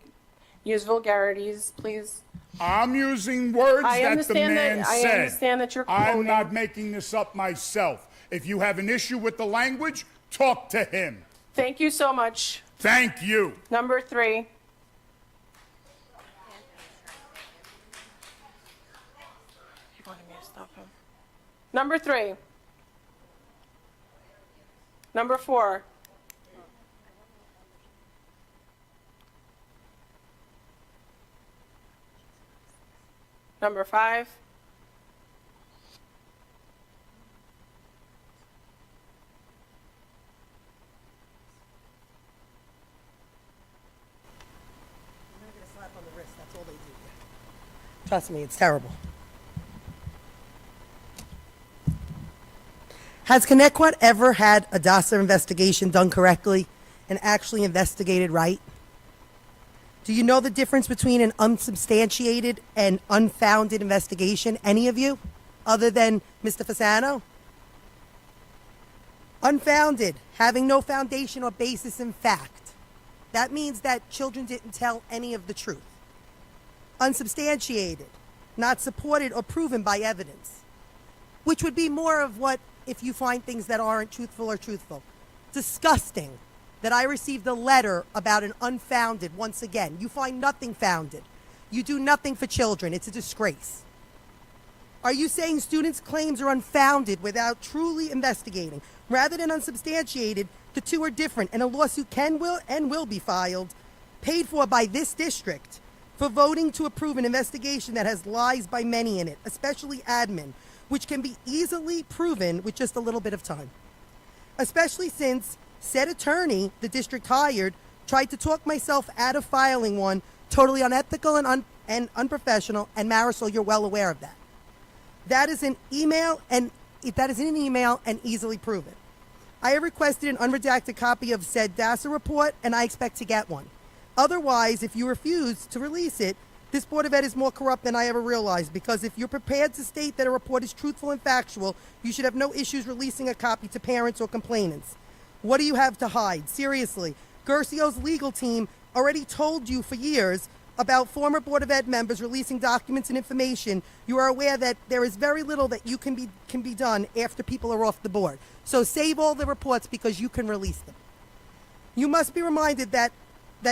use vulgarities, please. I'm using words I that the understand man that- said. I understand that you're I'm quoting. not making this up myself. If you have an issue with the language, talk to him. Thank you so much. Thank you. Number 3. You wanted me to stop him. Number 3. Number 4. Number 5. Trust me, it's terrible. Has Connecticut ever had a DASA investigation done correctly and actually investigated right? Do you know the difference between an unsubstantiated and unfounded investigation, any of you, other than Mr. Fasano? Unfounded, having no foundation or basis in fact. That means that children didn't tell any of the truth. Unsubstantiated, not supported or proven by evidence, which would be more of what if you find things that aren't truthful or truthful. Disgusting that I received a letter about an unfounded, once again. You find nothing founded. You do nothing for children. It's a disgrace. Are you saying students' claims are unfounded without truly investigating? Rather than unsubstantiated, the two are different, and a lawsuit will be filed, paid for by this district, for voting to approve an investigation that has lies by many in it, especially admin, which can be easily proven with just a little bit of time. Especially since said attorney the district hired tried to talk myself out of filing one, totally unethical and unprofessional, and Marisol, you're well aware of that. That is an email and easily proven. I have requested an unredacted copy of said DASA report, and I expect to get one. Otherwise, if you refuse to release it, this Board of Ed is more corrupt than I ever realized, because if you're prepared to state that a report is truthful and factual, you should have no issues releasing a copy to parents or complainants. What do you have to hide? Seriously, Gercio's legal team already told you for years about former Board of Ed members releasing documents and information. You are aware that there is very little that you can be done after people are off the board. So save all the reports because you can release them. You must be reminded that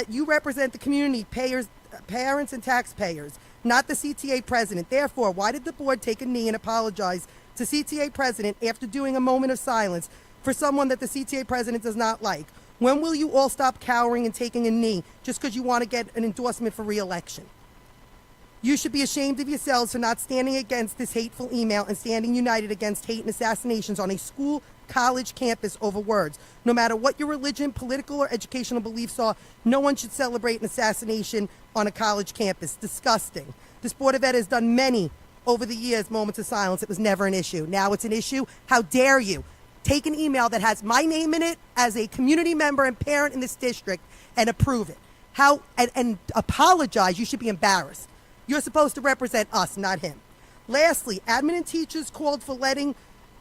you represent the community, parents and taxpayers, not the CTA president. Therefore, why did the board take a knee and apologize to CTA president after doing a moment of silence for someone that the CTA president does not like? When will you all stop cowering and taking a knee just because you want to get an endorsement for re-election? You should be ashamed of yourselves for not standing against this hateful email and standing united against hate and assassinations on a school, college campus over words. No matter what your religion, political, or educational beliefs are, no one should celebrate an assassination on a college campus. Disgusting. This Board of Ed has done many over the years moments of silence. It was never an issue. Now it's an issue. How dare you take an email that has my name in it as a community member and parent in this district and approve it? And apologize. You should be embarrassed. You're supposed to represent us, not him. Lastly, admin and teachers called for letting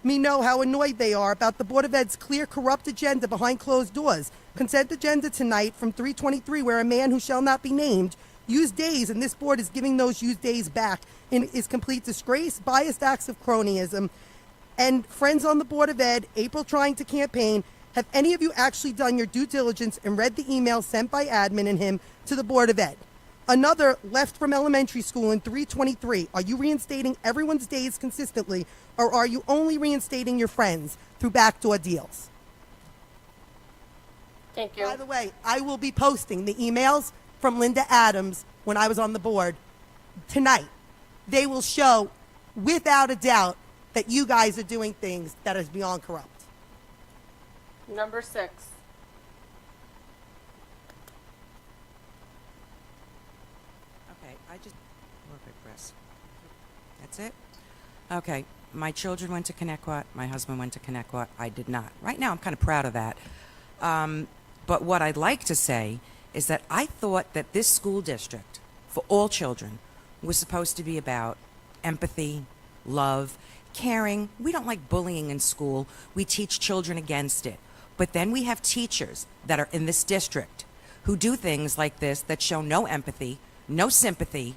me know how annoyed they are about the Board of Ed's clear corrupt agenda behind closed doors. Consent agenda tonight from 323, where a man who shall not be named used days, and this board is giving those used days back, in is complete disgrace, biased acts of cronyism. And friends on the Board of Ed, April trying to campaign, have any of you actually done your due diligence and read the email sent by admin and him to the Board of Ed? Another left from elementary school in 323. Are you reinstating everyone's days consistently, or are you only reinstating your friends through backdoor deals? Thank you. By the way, I will be posting the emails from Linda Adams when I was on the board tonight. They will show, without a doubt, that you guys are doing things that is beyond corrupt. Number 6. Okay, Chris. That's it? Okay, my children went to Connecticut. My husband went to Connecticut. I did not. Right now, I'm kind of proud of that. But what I'd like to say is that I thought that this school district, for all children, was supposed to be about empathy, love, caring. We don't like bullying in school. We teach children against it. But then we have teachers that are in this district who do things like this that show no empathy, no sympathy,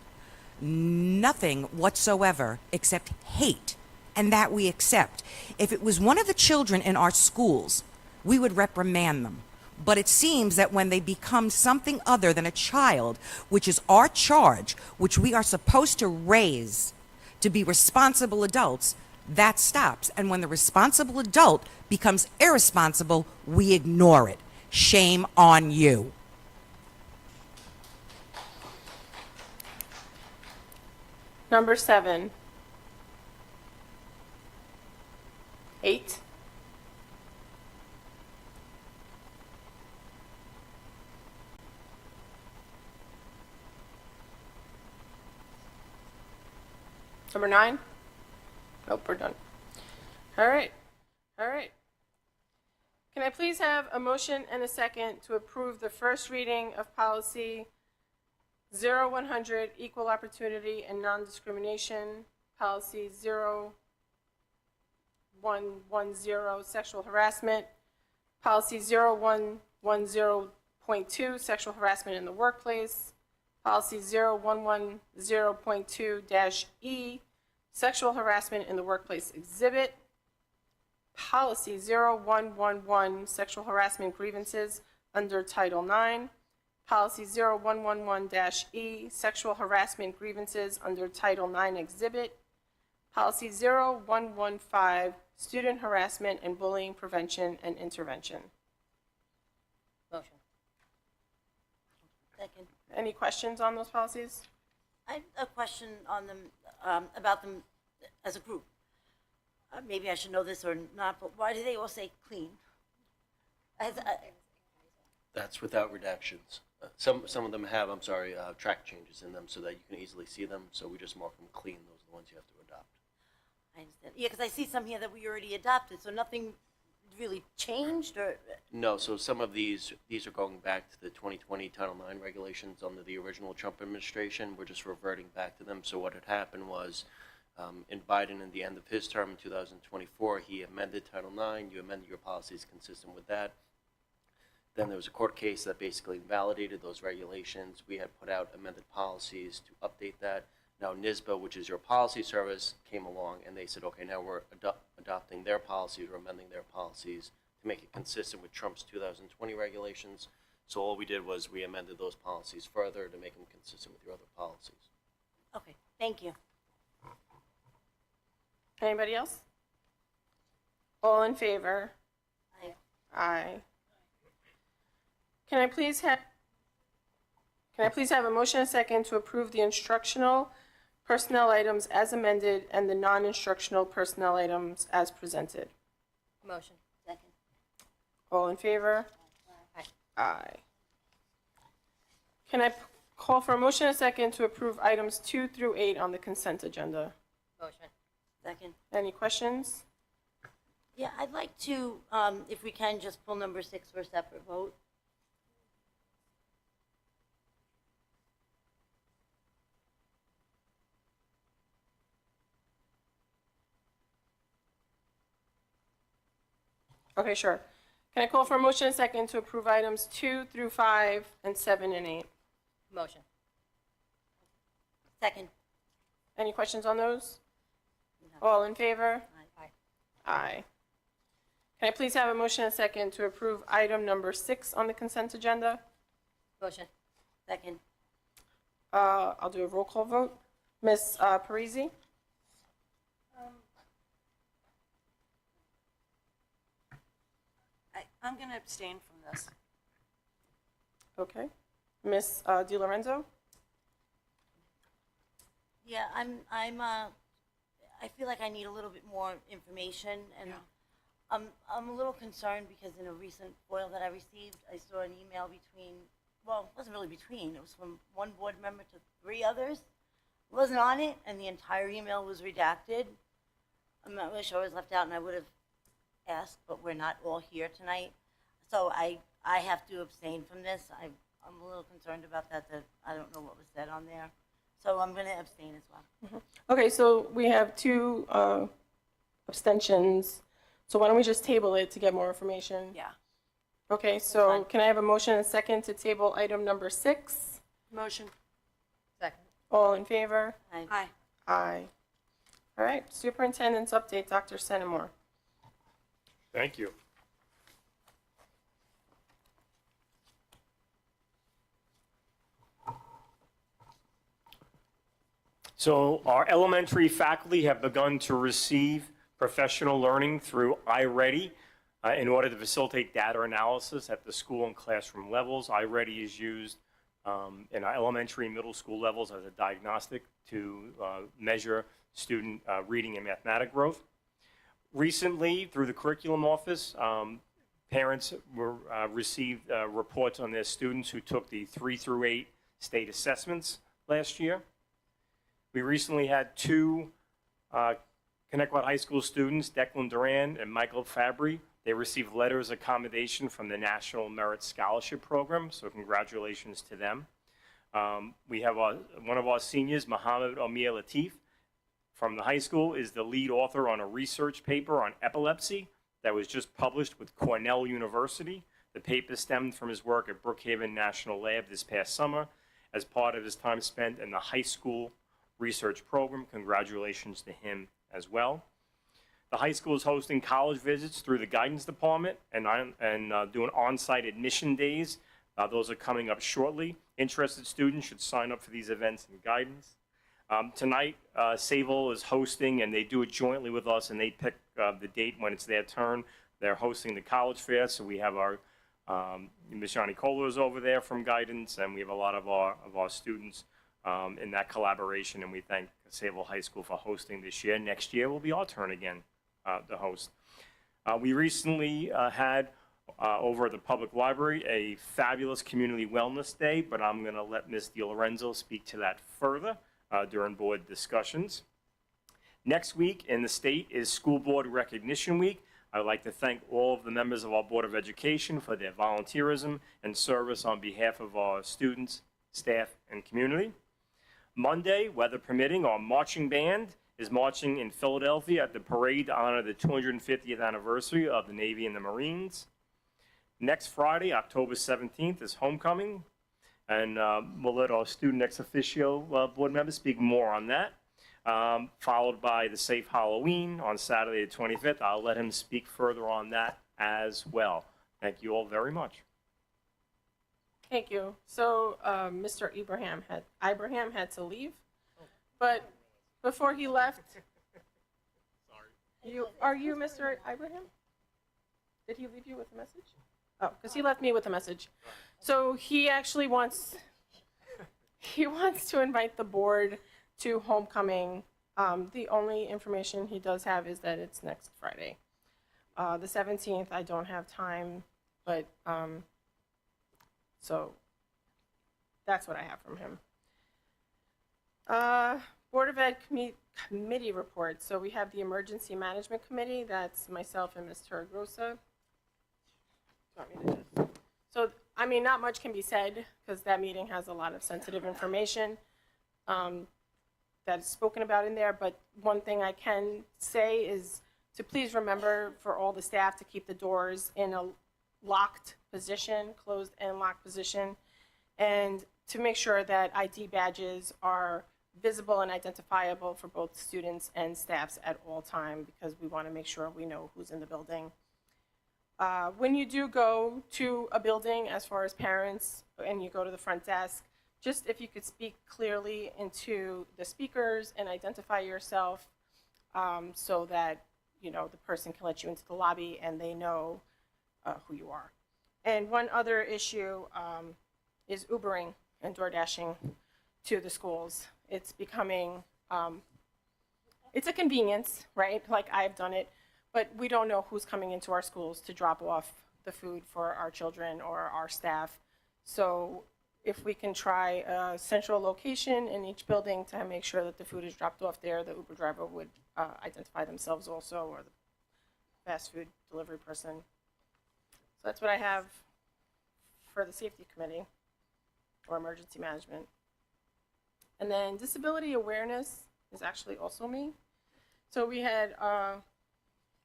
nothing whatsoever except hate, and that we accept. If it was one of the children in our schools, we would reprimand them. But it seems that when they become something other than a child, which is our charge, which we are supposed to raise to be responsible adults, that stops. And when the responsible adult becomes irresponsible, we ignore it. Shame on you. Number 7. 8. Number 9. Nope, we're done. All right. Can I please have a motion and a second to approve the first reading of policy 0100, equal opportunity and non-discrimination, policy 0110, sexual harassment, policy 0110.2, sexual harassment in the workplace, policy 0110.2-E, sexual harassment in the workplace exhibit, policy 0111, sexual harassment grievances under Title IX, Policy 0111-E, sexual harassment grievances under Title IX exhibit. Policy 0115, student harassment and bullying prevention and intervention. Motion. Second. Any questions on those policies? I have a question on them, about them as a group. Maybe I should know this or not, but why do they all say clean? That's without redactions. Some of them have, track changes in them so that you can easily see them, so we just mark them clean. Those are the ones you have to adopt. I understand. Yeah, because I see some here that we already adopted, so nothing really changed, or? No, so some of these are going back to the 2020 Title IX regulations under the original Trump administration. We're just reverting back to them. So what had happened was, in Biden, in the end of his term in 2024, he amended Title IX. You amended your policies consistent with that. Then there was a court case that basically invalidated those regulations. We had put out amended policies to update that. Now NISBA, which is your policy service, came along and they said, okay, now we're adopting their policies or amending their policies to make it consistent with Trump's 2020 regulations. So all we did was we amended those policies further to make them consistent with your other policies. Okay, thank you. Anybody else? All in favor? Aye. Aye. Can I please have a motion and a second to approve the instructional personnel items as amended and the non-instructional personnel items as presented? Motion. Second. All in favor? Aye. Aye. Can I call for a motion and a second to approve items 2 through 8 on the consent agenda? Motion. Second. Any questions? Yeah, I'd like to, if we can, just pull number 6 for a separate vote. Okay, sure. Can I call for a motion and a second to approve items 2 through 5 and 7 and 8? Motion. Second. Any questions on those? All in favor? Aye. Aye. Can I please have a motion and a second to approve item number 6 on the consent agenda? Motion. Second. I'll do a roll call vote. Ms. Parisi? I'm going to abstain from this. Okay. Ms. Di Lorenzo? Yeah, I feel like I need a little bit more information, and I'm a little concerned because in a recent FOIL that I received, I saw an email between, well, it wasn't really between, it was from one board member to 3 others. It wasn't on it, and the entire email was redacted. I'm not really sure I was left out, and I would have asked, but we're not all here tonight. So I have to abstain from this. I'm a little concerned about that I don't know what was said on there. So I'm going to abstain as well. Okay, so we have 2 abstentions. So why don't we just table it to get more information? Yeah. Okay, so can I have a motion and a second to table item number 6? Motion. Second. All in favor? Aye. Aye. All right, superintendent's update, Dr. Senimore. Thank you. So our elementary faculty have begun to receive professional learning through iReady in order to facilitate data analysis at the school and classroom levels. iReady is used in our elementary and middle school levels as a diagnostic to measure student reading and mathematic growth. Recently, through the curriculum office, parents received reports on their students who took the 3 through 8 state assessments last year. We recently had 2 Connecticut High School students, Declan Duran and Michael Fabry. They received letters of commendation from the National Merit Scholarship Program, so congratulations to them. We have one of our seniors, Mohammed Omir Latif, from the high school, is the lead author on a research paper on epilepsy that was just published with Cornell University. The paper stemmed from his work at Brookhaven National Lab this past summer as part of his time spent in the high school research program. Congratulations to him as well. The high school is hosting college visits through the guidance department and doing on-site admission days Those are coming up shortly. Interested students should sign up for these events and guidance. Tonight, Sable is hosting, and they do it jointly with us, and they pick the date when it's their turn. They're hosting the college fair, so we have our Ms. Johnny Kohler is over there from guidance, and we have a lot of our students in that collaboration, and we thank Sable High School for hosting this year. Next year will be our turn again to host. We recently had over at the public library a fabulous community wellness day, but I'm going to let Ms. DiLorenzo speak to that further during board discussions. Next week in the state is School Board Recognition Week. I'd like to thank all of the members of our Board of Education for their volunteerism and service on behalf of our students, staff, and community. Monday, weather permitting, our marching band is marching in Philadelphia at the parade to honor the 250th anniversary of the Navy and the Marines. Next Friday, October 17th, is homecoming, and we'll let our student ex officio board members speak more on that. Followed by the Safe Halloween on Saturday the 25th. I'll let him speak further on that as well. Thank you all very much. Thank you. So, Mr. Ibrahim had to leave, but before he left, are you Mr. Ibrahim? Did he leave you with a message? Oh, because he left me with a message. So he actually wants to invite the board to homecoming. The only information he does have is that it's next Friday. The 17th, I don't have time, but so that's what I have from him. Board of Ed committee reports. So we have the Emergency Management Committee. That's myself and Ms. Torregrosa. So, I mean, not much can be said because that meeting has a lot of sensitive information that is spoken about in there. But one thing I can say is to please remember for all the staff to keep the doors in a locked position, closed and locked position, and to make sure that ID badges are visible and identifiable for both students and staffs at all time, because we want to make sure we know who's in the building. When you do go to a building, as far as parents, and you go to the front desk, just if you could speak clearly into the speakers and identify yourself so that, you know, the person can let you into the lobby and they know who you are. And one other issue is Ubering and DoorDashing to the schools. It's becoming, it's a convenience, right? Like, I've done it, but we don't know who's coming into our schools to drop off the food for our children or our staff. So if we can try a central location in each building to make sure that the food is dropped off there, the Uber driver would identify themselves also, or the fast food delivery person. So that's what I have for the safety committee or emergency management. And then disability awareness is actually also me. So we had, well,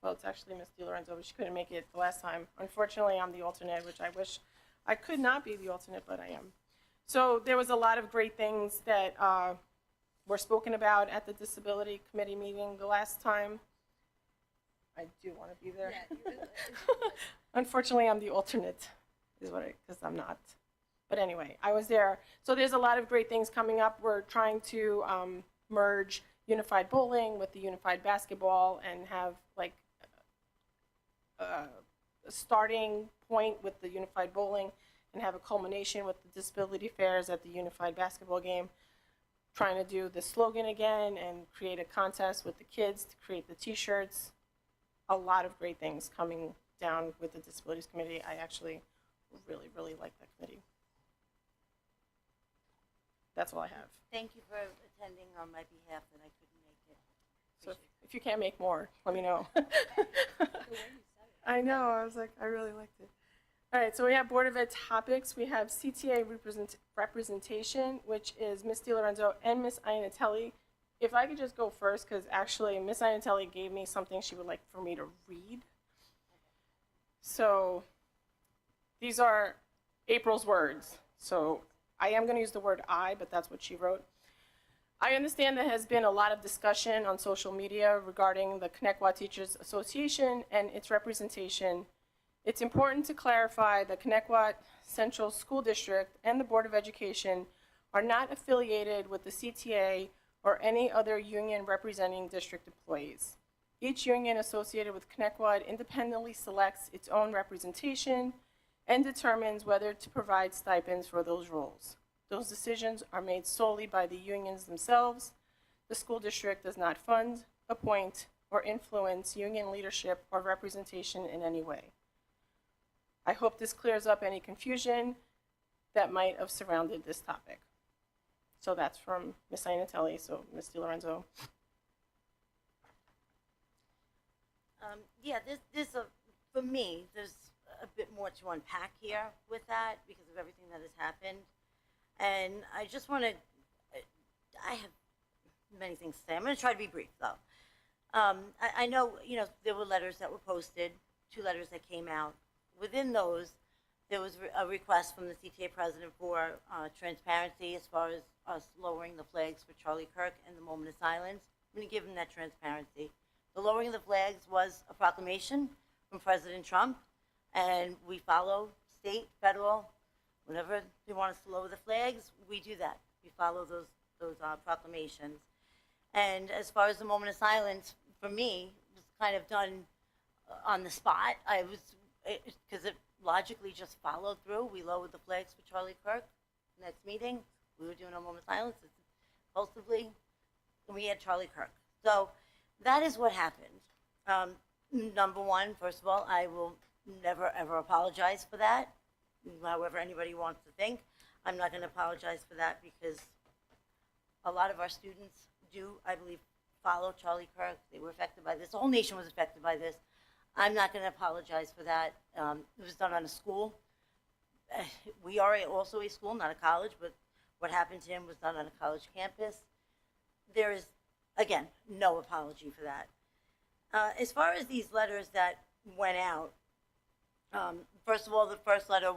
it's actually Ms. DiLorenzo, but she couldn't make it the last time. Unfortunately, I'm the alternate, which I wish I could not be the alternate, but I am. So there was a lot of great things that were spoken about at the disability committee meeting the last time. I do want to be there. Yeah, unfortunately, I'm the alternate, is what because I'm not. But anyway, I was there. So there's a lot of great things coming up. We're trying to merge unified bowling with the unified basketball and have like a starting point with the unified bowling and have a culmination with the disability fairs at the unified basketball game. Trying to do the slogan again and create a contest with the kids to create the t-shirts. A lot of great things coming down with the disabilities committee. I actually really, really like that committee. That's all I have. Thank you for attending on my behalf that I couldn't make it. So if you can't make more, let me know. I know, I was like, I really liked it. All right, so we have Board of Ed topics. We have CTA representation, which is Ms. DiLorenzo and Ms. Iannatelli. If I could just go first, because actually Ms. Iannatelli gave me something she would like for me to read. So these are April's words. So I am going to use the word I, but that's what she wrote. I understand there has been a lot of discussion on social media regarding the Connecticut Teachers Association and its representation It's important to clarify that Connecticut Central School District and the Board of Education are not affiliated with the CTA or any other union representing district employees. Each union associated with Connecticut independently selects its own representation and determines whether to provide stipends for those roles. Those decisions are made solely by the unions themselves. The school district does not fund, appoint, or influence union leadership or representation in any way. I hope this clears up any confusion that might have surrounded this topic. So that's from Ms. Iannatelli. So Ms. DiLorenzo. Yeah, for me, there's a bit more to unpack here with that because of everything that has happened. And I just want to, I have many things to say. I'm going to try to be brief, though. I know, there were letters that were posted, 2 letters that came out. Within those, there was a request from the CTA president for transparency as far as us lowering the flags for Charlie Kirk and the moment of silence. I'm going to give him that transparency. The lowering of the flags was a proclamation from President Trump, and we follow state, federal, whenever they want us to lower the flags, we do that. We follow those proclamations. And as far as the moment of silence, for me, it was kind of done on the spot. Because it logically just followed through. We lowered the flags for Charlie Kirk. Next meeting, we were doing a moment of silence, impulsively, and we had Charlie Kirk. So that is what happened. Number one, first of all, I will never, ever apologize for that. However anybody wants to think, I'm not going to apologize for that because a lot of our students do, I believe, follow Charlie Kirk. They were affected by this. The whole nation was affected by this. I'm not going to apologize for that. It was done on a school. We are also a school, not a college, but what happened to him was done on a college campus. There is, again, no apology for that. As far as these letters that went out, first of all, the first letter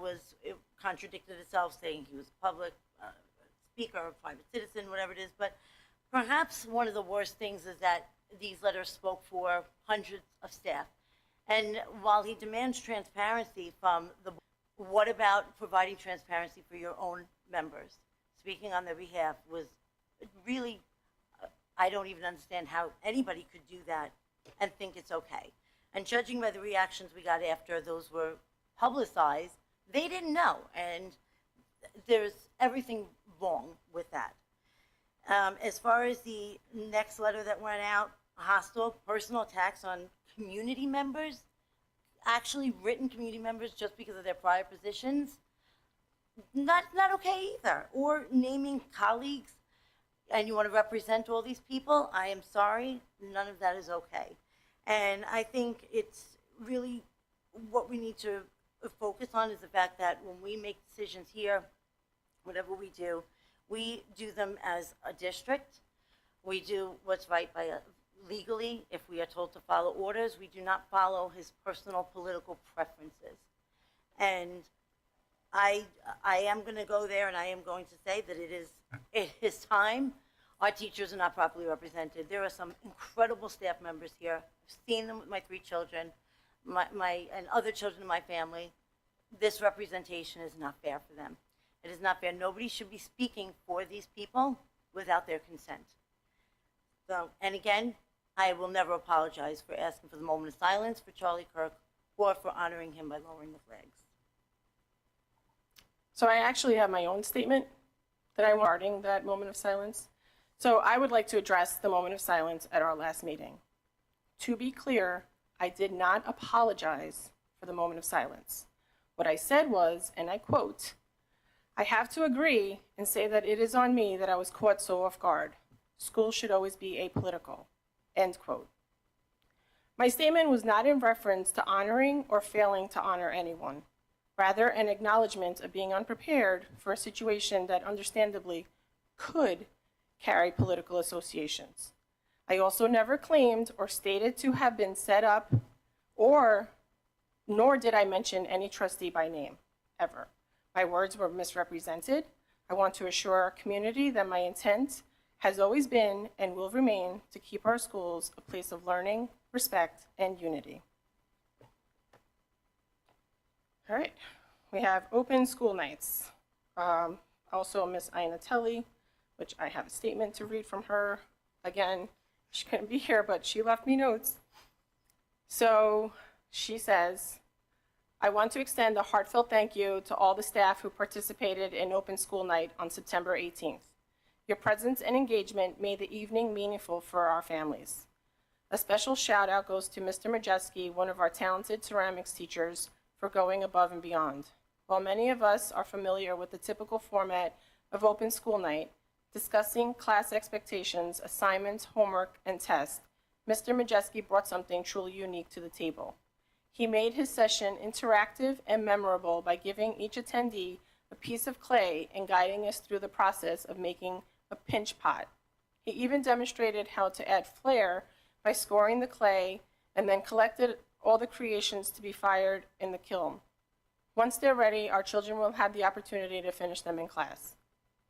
it contradicted itself, saying he was a public speaker, a private citizen, whatever it is. But perhaps one of the worst things is that these letters spoke for hundreds of staff. And while he demands transparency from what about providing transparency for your own members? Speaking on their behalf was really, I don't even understand how anybody could do that and think it's okay. And judging by the reactions we got after those were publicized, they didn't know. And there's everything wrong with that. As far as the next letter that went out, hostile personal attacks on community members, actually written community members just because of their prior positions, not okay either. Or naming colleagues, and you want to represent all these people, I am sorry, none of that is okay. And I think it's really what we need to focus on is the fact that when we make decisions here, whatever we do them as a district. We do what's right by legally. If we are told to follow orders, we do not follow his personal political preferences. And I am going to go there, and I am going to say that it is time. Our teachers are not properly represented. There are some incredible staff members here. I've seen them with my 3 children, and other children in my family. This representation is not fair for them. It is not fair. Nobody should be speaking for these people without their consent. So, and again, I will never apologize for asking for the moment of silence for Charlie Kirk or for honoring him by lowering the flags. So I actually have my own statement that I'm regarding that moment of silence. So I would like to address the moment of silence at our last meeting. To be clear, I did not apologize for the moment of silence. What I said was, and I quote, "I have to agree and say that it is on me that I was caught so off guard. School should always be apolitical." End quote. My statement was not in reference to honoring or failing to honor anyone, rather an acknowledgement of being unprepared for a situation that understandably could carry political associations. I also never claimed or stated to have been set up, nor did I mention any trustee by name, ever. My words were misrepresented. I want to assure our community that my intent has always been and will remain to keep our schools a place of learning, respect, and unity. All right, we have open school nights. Also, Miss Iannatelli, which I have a statement to read from her. Again, she couldn't be here, but she left me notes. So she says, I want to extend a heartfelt thank you to all the staff who participated in open school night on September 18th. Your presence and engagement made the evening meaningful for our families. A special shout out goes to Mr. Majeski, one of our talented ceramics teachers, for going above and beyond. While many of us are familiar with the typical format of open school night, discussing class expectations, assignments, homework, and tests, Mr. Majeski brought something truly unique to the table. He made his session interactive and memorable by giving each attendee a piece of clay and guiding us through the process of making a pinch pot. He even demonstrated how to add flair by scoring the clay and then collected all the creations to be fired in the kiln. Once they're ready, our children will have the opportunity to finish them in class.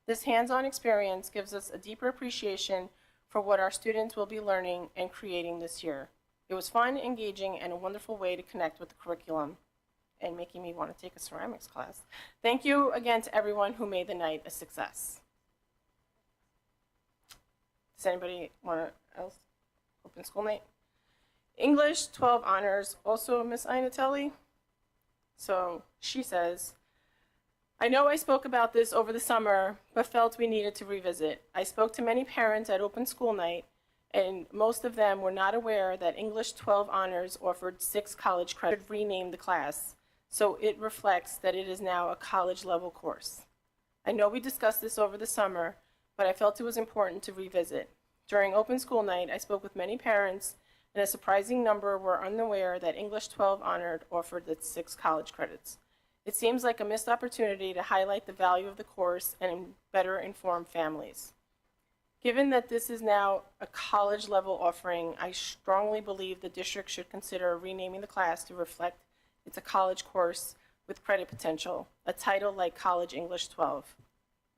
This hands-on experience gives us a deeper appreciation for what our students will be learning and creating this year. It was fun, engaging, and a wonderful way to connect with the curriculum and making me want to take a ceramics class. Thank you again to everyone who made the night a success. Does anybody want else? Open school night? English 12 honors, also Miss Iannatelli. So she says, I know I spoke about this over the summer, but felt we needed to revisit. I spoke to many parents at open school night, and most of them were not aware that English 12 honors offered 6 college credits. Rename the class, so it reflects that it is now a college level course. I know we discussed this over the summer, but I felt it was important to revisit. During open school night, I spoke with many parents, and a surprising number were unaware that English 12 honored offered the 6 college credits. It seems like a missed opportunity to highlight the value of the course and better inform families. Given that this is now a college level offering, I strongly believe the district should consider renaming the class to reflect it's a college course with credit potential, a title like College English 12.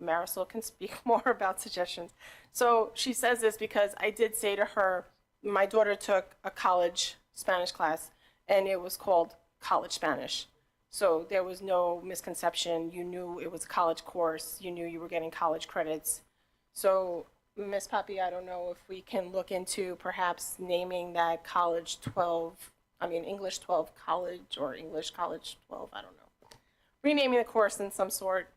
Marisol can speak more about suggestions. So she says this because I did say to her, my daughter took a college Spanish class and it was called College Spanish. So there was no misconception. You knew it was a college course. You knew you were getting college credits. So Ms. Poppy, I don't know if we can look into perhaps naming that English 12 college or English college 12, I don't know. Renaming the course in some sort.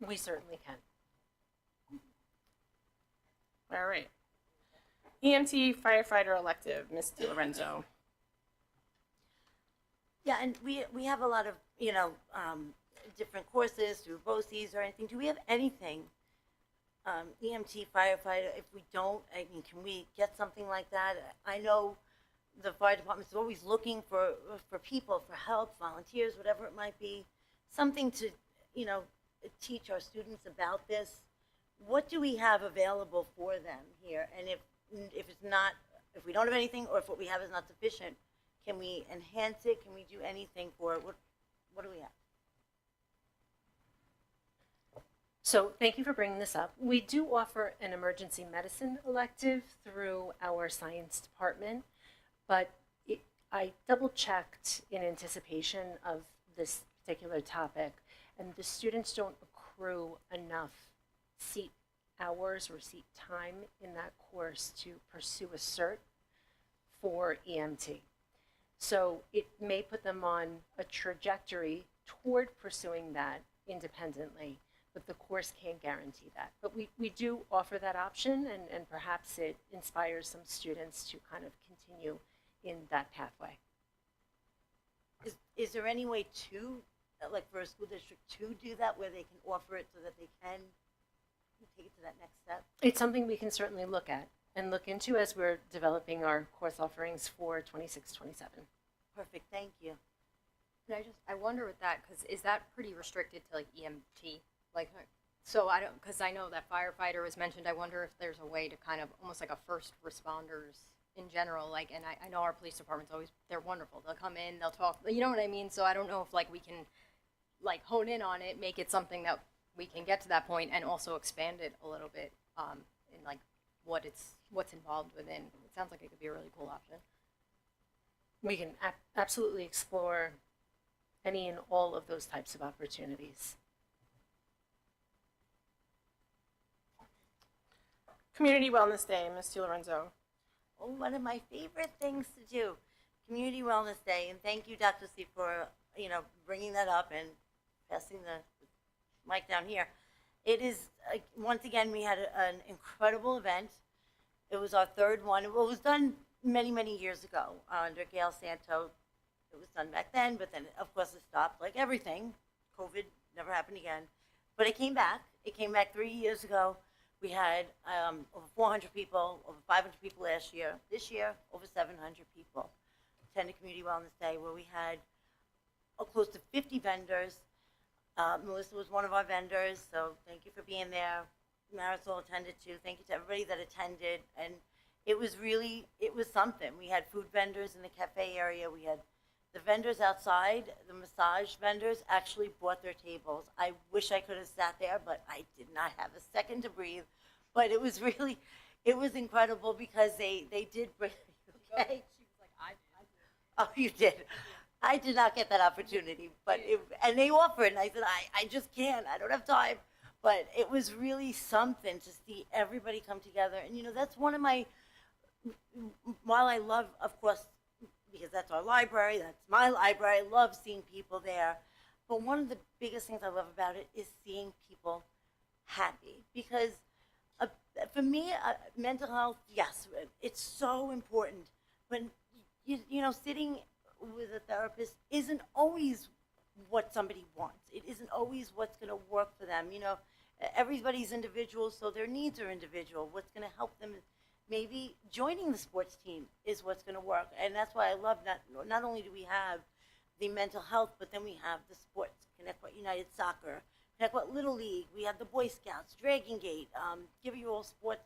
We certainly can. All right. EMT firefighter elective, Ms. DiLorenzo. Yeah, and we have a lot of, different courses through BOCES or anything. Do we have anything, EMT firefighter, if we don't, can we get something like that? I know the fire department is always looking for people, for help, volunteers, whatever it might be, something to, teach our students about this. What do we have available for them here? And if we don't have anything, or if what we have is not sufficient, can we enhance it? Can we do anything for it? What do we have? So thank you for bringing this up. We do offer an emergency medicine elective through our science department, but I double checked in anticipation of this particular topic, and the students don't accrue enough seat hours or seat time in that course to pursue a cert for EMT. So it may put them on a trajectory toward pursuing that independently, but the course can't guarantee that. But we do offer that option, and perhaps it inspires some students to kind of continue in that pathway. Is there any way to, like for a school district to do that, where they can offer it so that they can take it to that next step? It's something we can certainly look at and look into as we're developing our course offerings for 26-27. Perfect, thank you. And I wonder with that, because is that pretty restricted to like EMT? So because I know that firefighter was mentioned, I wonder if there's a way to kind of almost like a first responders in general, and I know our police department's they're wonderful. They'll come in, they'll talk, you know what I mean? So I don't know if we can hone in on it, make it something that we can get to that point, and also expand it a little bit in what's involved within. It sounds like it could be a really cool option. We can absolutely explore any and all of those types of opportunities. Community Wellness Day, Ms. DiLorenzo. Oh, one of my favorite things to do, Community Wellness Day, and thank you, Dr. C, for, bringing that up and passing the mic down here. It is, once again, we had an incredible event. It was our third one. It was done many, many years ago under Gail Santo. It was done back then, but then, of course, it stopped like everything. COVID never happened again. But it came back. It came back 3 years ago. We had over 400 people, over 500 people last year. This year, over 700 people attended Community Wellness Day, where we had close to 50 vendors. Melissa was one of our vendors, so thank you for being there. Marisol attended too. Thank you to everybody that attended. And it was something. We had food vendors in the cafe area. We had the vendors outside, the massage vendors actually brought their tables. I wish I could have sat there, but I did not have a second to breathe. But it was incredible because they did bring, okay? She was like, Oh, you did. I did not get that opportunity, and they offered, and I said, I just can't. I don't have time. But it was really something to see everybody come together. And, that's one of my, while I love, of course, because that's our library, that's my library, I love seeing people there. But one of the biggest things I love about it is seeing people happy. Because for me, mental health, yes, it's so important. But, sitting with a therapist isn't always what somebody wants. It isn't always what's going to work for them. Everybody's individual, so their needs are individual. What's going to help them, maybe joining the sports team is what's going to work. And that's why I love not only do we have the mental health, but then we have the sports, Connecticut United Soccer, Connecticut Little League, we have the Boy Scouts, Dragon Gate, Give You All Sports,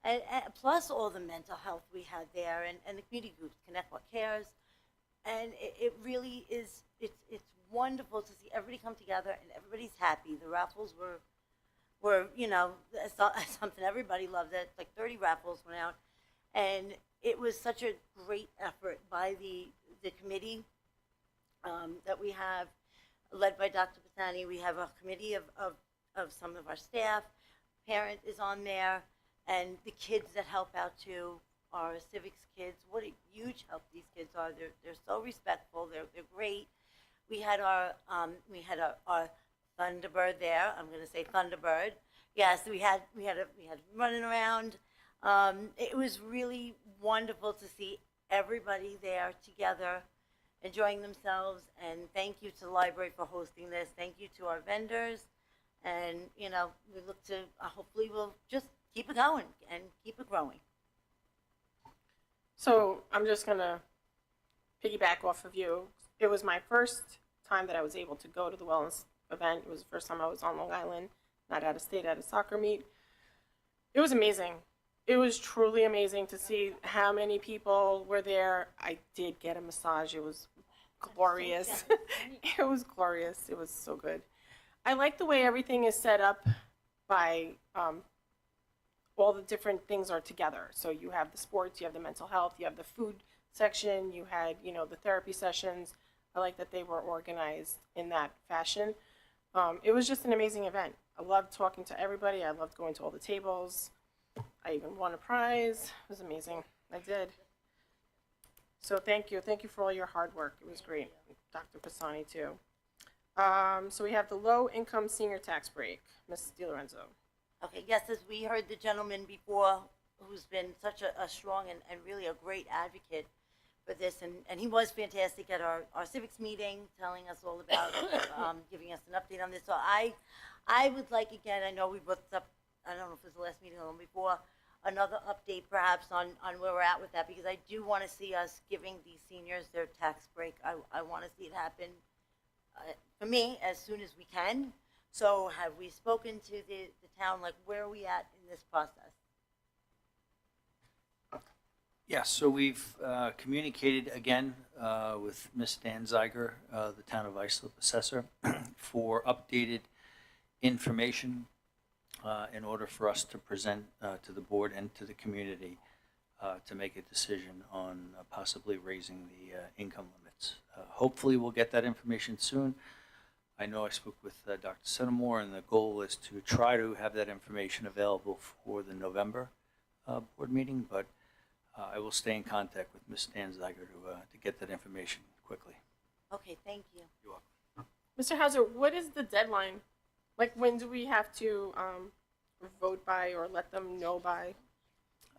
and plus all the mental health we had there, and the community groups, Connecticut Cares. And it really is, it's wonderful to see everybody come together and everybody's happy. The raffles were something everybody loved. It like 30 raffles went out, and it was such a great effort by the committee that we have, led by Dr. Pisani. We have a committee of some of our staff. Parent is on there, and the kids that help out too. Our civics kids, what a huge help these kids are. They're so respectful. They're great. We had our Thunderbird there. I'm going to say Thunderbird. Yes, we had running around. It was really wonderful to see everybody there together, enjoying themselves. And thank you to the library for hosting this. Thank you to our vendors. And we look to hopefully we'll just keep it going and keep it growing. So I'm just going to piggyback off of you. It was my first time that I was able to go to the wellness event. It was the first time I was on Long Island, not out of state, at a soccer meet. It was amazing. It was truly amazing to see how many people were there. I did get a massage. It was glorious. It was glorious. It was so good. I like the way everything is set up by all the different things are together. So you have the sports, you have the mental health, you have the food section, you had, the therapy sessions. I like that they were organized in that fashion. It was just an amazing event. I loved talking to everybody. I loved going to all the tables. I even won a prize. It was amazing. I did. So thank you. Thank you for all your hard work. It was great. Dr. Pisani too. So we have the low income senior tax break. Ms. DiLorenzo. Okay, yes, as we heard the gentleman before, who's been such a strong and really a great advocate for this, and he was fantastic at our civics meeting, telling us all about, giving us an update on this. So I would like, again, I know we brought this up, I don't know if it was the last meeting or the one before, another update perhaps on where we're at with that, because I do want to see us giving these seniors their tax break. I want to see it happen, for me, as soon as we can. So have we spoken to the town, like where are we at in this process? Yes, so we've communicated again with Ms. Dan Zeiger, the town of Islip assessor, for updated information in order for us to present to the board and to the community to make a decision on possibly raising the income limits, Hopefully, we'll get that information soon. I know I spoke with Dr. Centimore, and the goal is to try to have that information available for the November board meeting, but I will stay in contact with Ms. Stanziger to get that information quickly. Okay, thank you. You're welcome. Mr. Hauser, what is the deadline? Like, when do we have to vote by or let them know by?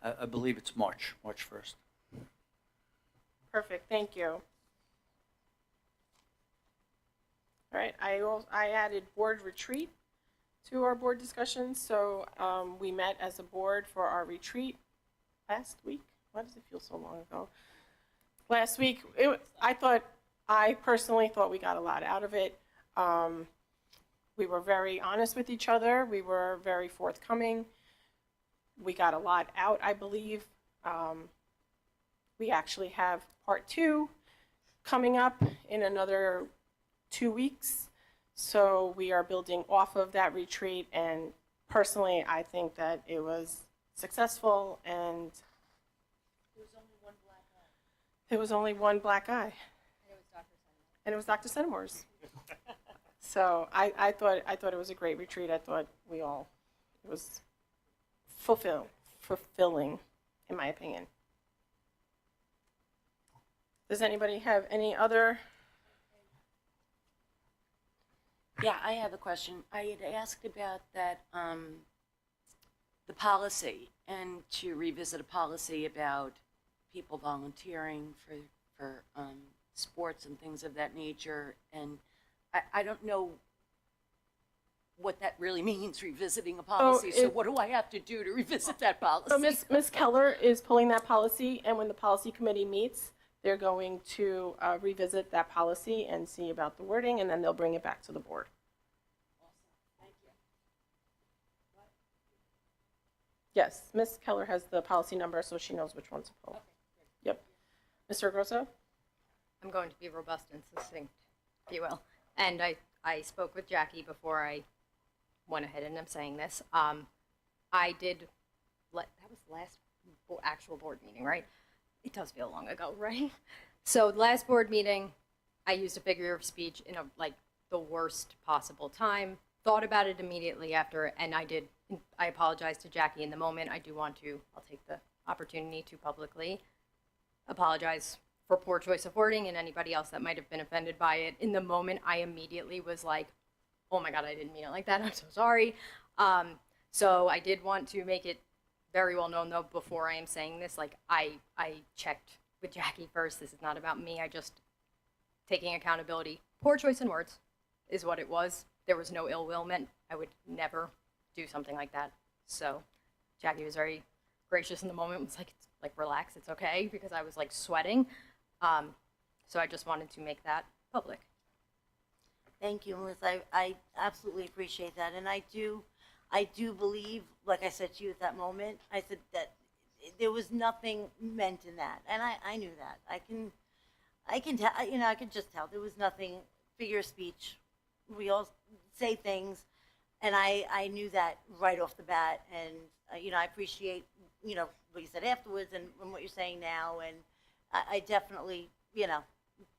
I believe it's March 1st. Perfect, thank you. All right, I added board retreat to our board discussions. So we met as a board for our retreat last week. Why does it feel so long ago? Last week, I personally thought we got a lot out of it. We were very honest with each other. We were very forthcoming. We got a lot out, I believe. We actually have part 2 coming up in another 2 weeks. So we are building off of that retreat, and personally, I think that it was successful, and there was only one black eye. And it was Dr. Centimore's. So I thought it was a great retreat. I thought it was fulfilling, in my opinion. Does anybody have any other? Yeah, I have a question. I had asked about that, the policy, and to revisit a policy about people volunteering for sports and things of that nature. And I don't know what that really means, revisiting a policy. So what do I have to do to revisit that policy? So Ms. Keller is pulling that policy, and when the policy committee meets, they're going to revisit that policy and see about the wording, and then they'll bring it back to the board. Thank you. Yes, Ms. Keller has the policy number, so she knows which one to pull. Okay, Yep. Mr. Grosso? I'm going to be robust and succinct, if you will. And I spoke with Jackie before I went ahead and I'm saying this. I did, that was the last actual board meeting, right? It does feel long ago, right? So last board meeting, I used a figure of speech in the worst possible time, thought about it immediately after, and I apologized to Jackie in the moment. I'll take the opportunity to publicly apologize for poor choice of wording and anybody else that might have been offended by it. In the moment, I immediately was like, oh my God, I didn't mean it like that. I'm so sorry. So I did want to make it very well known, though, before I am saying this, I checked with Jackie first. This is not about me. I just taking accountability. Poor choice in words is what it was. There was no ill will meant. I would never do something like that. So Jackie was very gracious in the moment. It was like, relax, it's okay, because I was sweating. So I just wanted to make that public. Thank you, Melissa. I absolutely appreciate that. And I do believe, like I said to you at that moment, I said that there was nothing meant in that. And I knew that. I can tell, I could just tell there was nothing, figure of speech. We all say things, and I knew that right off the bat. And, I appreciate, what you said afterwards and what you're saying now. And I definitely,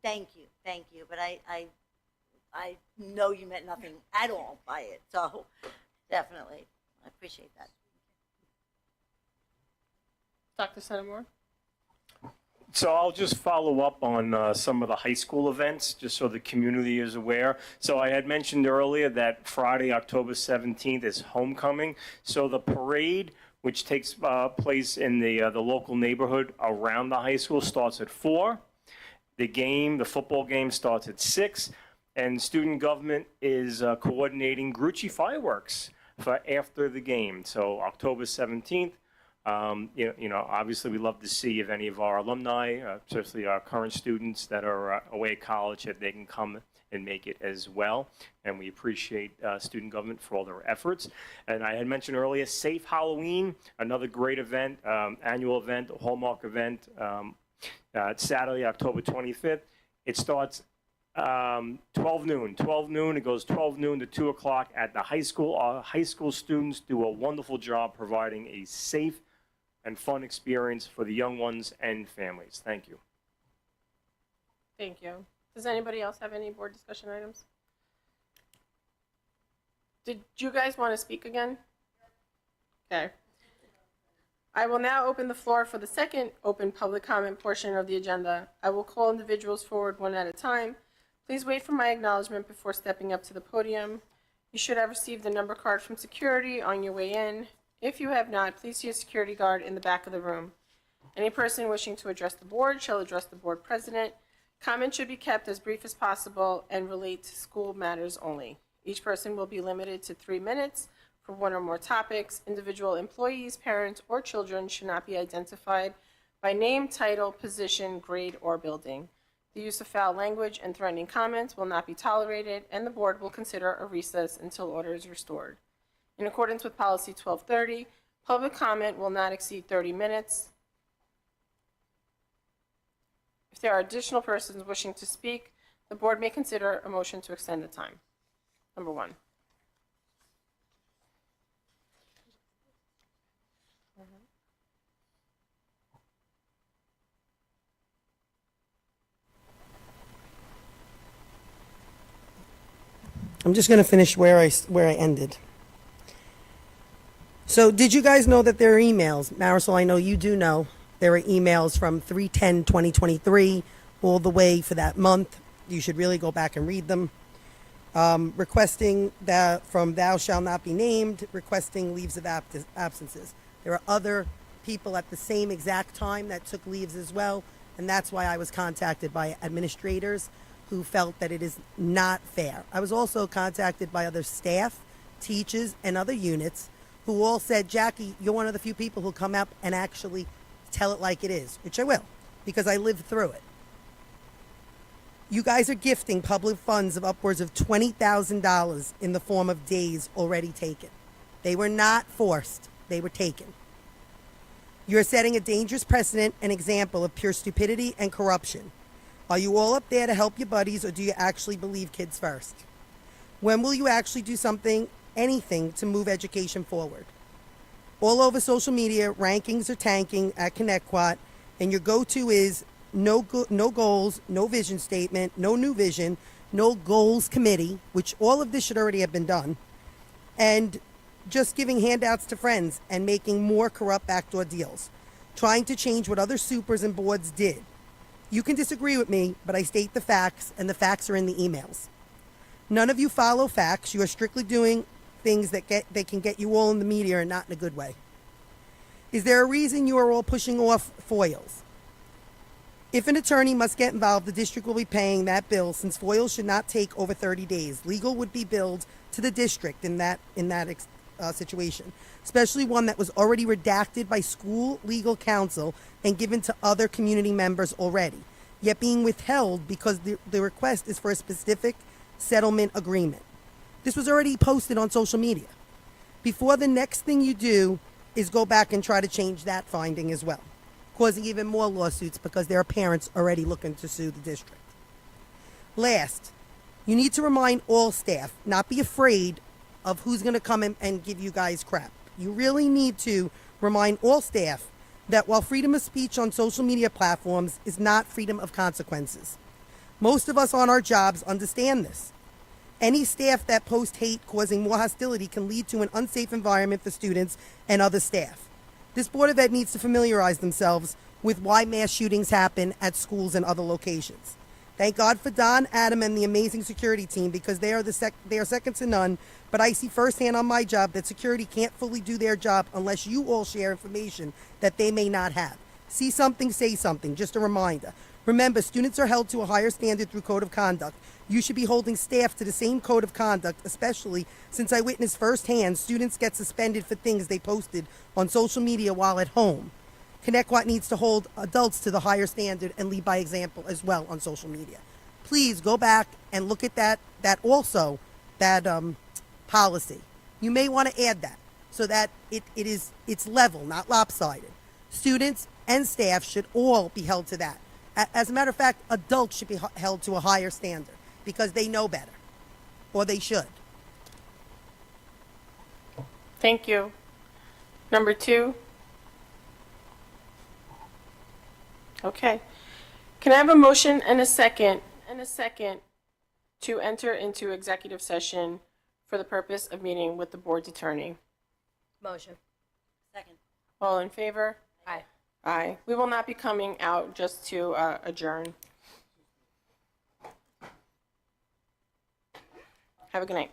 thank you. But I know you meant nothing at all by it. So definitely, I appreciate that. Dr. Centimore? So I'll just follow up on some of the high school events, just so the community is aware. So I had mentioned earlier that Friday, October 17th is homecoming. So the parade, which takes place in the local neighborhood around the high school, starts at 4. The football game starts at 6. And student government is coordinating Grucci fireworks for after the game. So October 17th. Obviously, we love to see if any of our alumni, especially our current students that are away at college, if they can come and make it as well. And we appreciate student government for all their efforts. And I had mentioned earlier, Safe Halloween, another great event, annual event, a Hallmark event. It's Saturday, October 25th. It starts 12 noon. It goes 12 noon to 2 o'clock at the high school. Our high school students do a wonderful job providing a safe and fun experience for the young ones and families. Thank you. Thank you. Does anybody else have any board discussion items? Did you guys want to speak again? Okay. I will now open the floor for the second open public comment portion of the agenda. I will call individuals forward one at a time. Please wait for my acknowledgement before stepping up to the podium. You should have received the number card from security on your way in. If you have not, please see a security guard in the back of the room. Any person wishing to address the board shall address the board president. Comments should be kept as brief as possible and relate to school matters only. Each person will be limited to 3 minutes for one or more topics. Individual employees, parents, or children should not be identified by name, title, position, grade, or building. The use of foul language and threatening comments will not be tolerated, and the board will consider a recess until order is restored. In accordance with Policy 1230, public comment will not exceed 30 minutes. If there are additional persons wishing to speak, the board may consider a motion to extend the time. Number 1. I'm just going to finish where I ended. So did you guys know that there are emails? Marisol, I know you do know. There are emails from 3/10/2023 all the way for that month. You should really go back and read them. Requesting that from thou shall not be named, requesting leaves of absences. There are other people at the same exact time that took leaves as well, and that's why I was contacted by administrators who felt that it is not fair. I was also contacted by other staff, teachers, and other units who all said, Jackie, you're one of the few people who come up and actually tell it like it is, which I will, because I lived through it. You guys are gifting public funds of upwards of $20,000 in the form of days already taken. They were not forced, they were taken. You're setting a dangerous precedent and example of pure stupidity and corruption. Are you all up there to help your buddies, or do you actually believe kids first? When will you actually do something, anything, to move education forward? All over social media, rankings are tanking at Connecticut, and your go-to is no goals, no vision statement, no new vision, no goals committee, which all of this should already have been done, and just giving handouts to friends and making more corrupt backdoor deals, trying to change what other supers and boards did. You can disagree with me, but I state the facts, and the facts are in the emails. None of you follow facts. You are strictly doing things that can get you all in the media, and not in a good way. Is there a reason you are all pushing off foils? If an attorney must get involved, the district will be paying that bill, since foils should not take over 30 days. Legal would be billed to the district in that situation, especially one that was already redacted by school legal counsel and given to other community members already, yet being withheld because the request is for a specific settlement agreement. This was already posted on social media. Before, the next thing you do is go back and try to change that finding as well, causing even more lawsuits because there are parents already looking to sue the district. Last, you need to remind all staff, not be afraid of who's going to come in and give you guys crap. You really need to remind all staff that while freedom of speech on social media platforms is not freedom of consequences. Most of us on our jobs understand this. Any staff that post hate causing more hostility can lead to an unsafe environment for students and other staff. This Board of Ed needs to familiarize themselves with why mass shootings happen at schools and other locations. Thank God for Don, Adam, and the amazing security team, because they are second to none, but I see firsthand on my job that security can't fully do their job unless you all share information that they may not have. See something, say something, just a reminder. Remember, students are held to a higher standard through code of conduct. You should be holding staff to the same code of conduct, especially since I witnessed firsthand students get suspended for things they posted on social media while at home. Connecticut needs to hold adults to the higher standard and lead by example as well on social media. Please go back and look at that policy. You may want to add that so that it's level, not lopsided. Students and staff should all be held to that. As a matter of fact, adults should be held to a higher standard because they know better, or they should. Thank you. Number 2. Okay. Can I have a motion and a second and a second to enter into executive session for the purpose of meeting with the board's attorney. Motion. Second. All in favor? Aye. Aye. We will not be coming out, just to adjourn. Have a good night.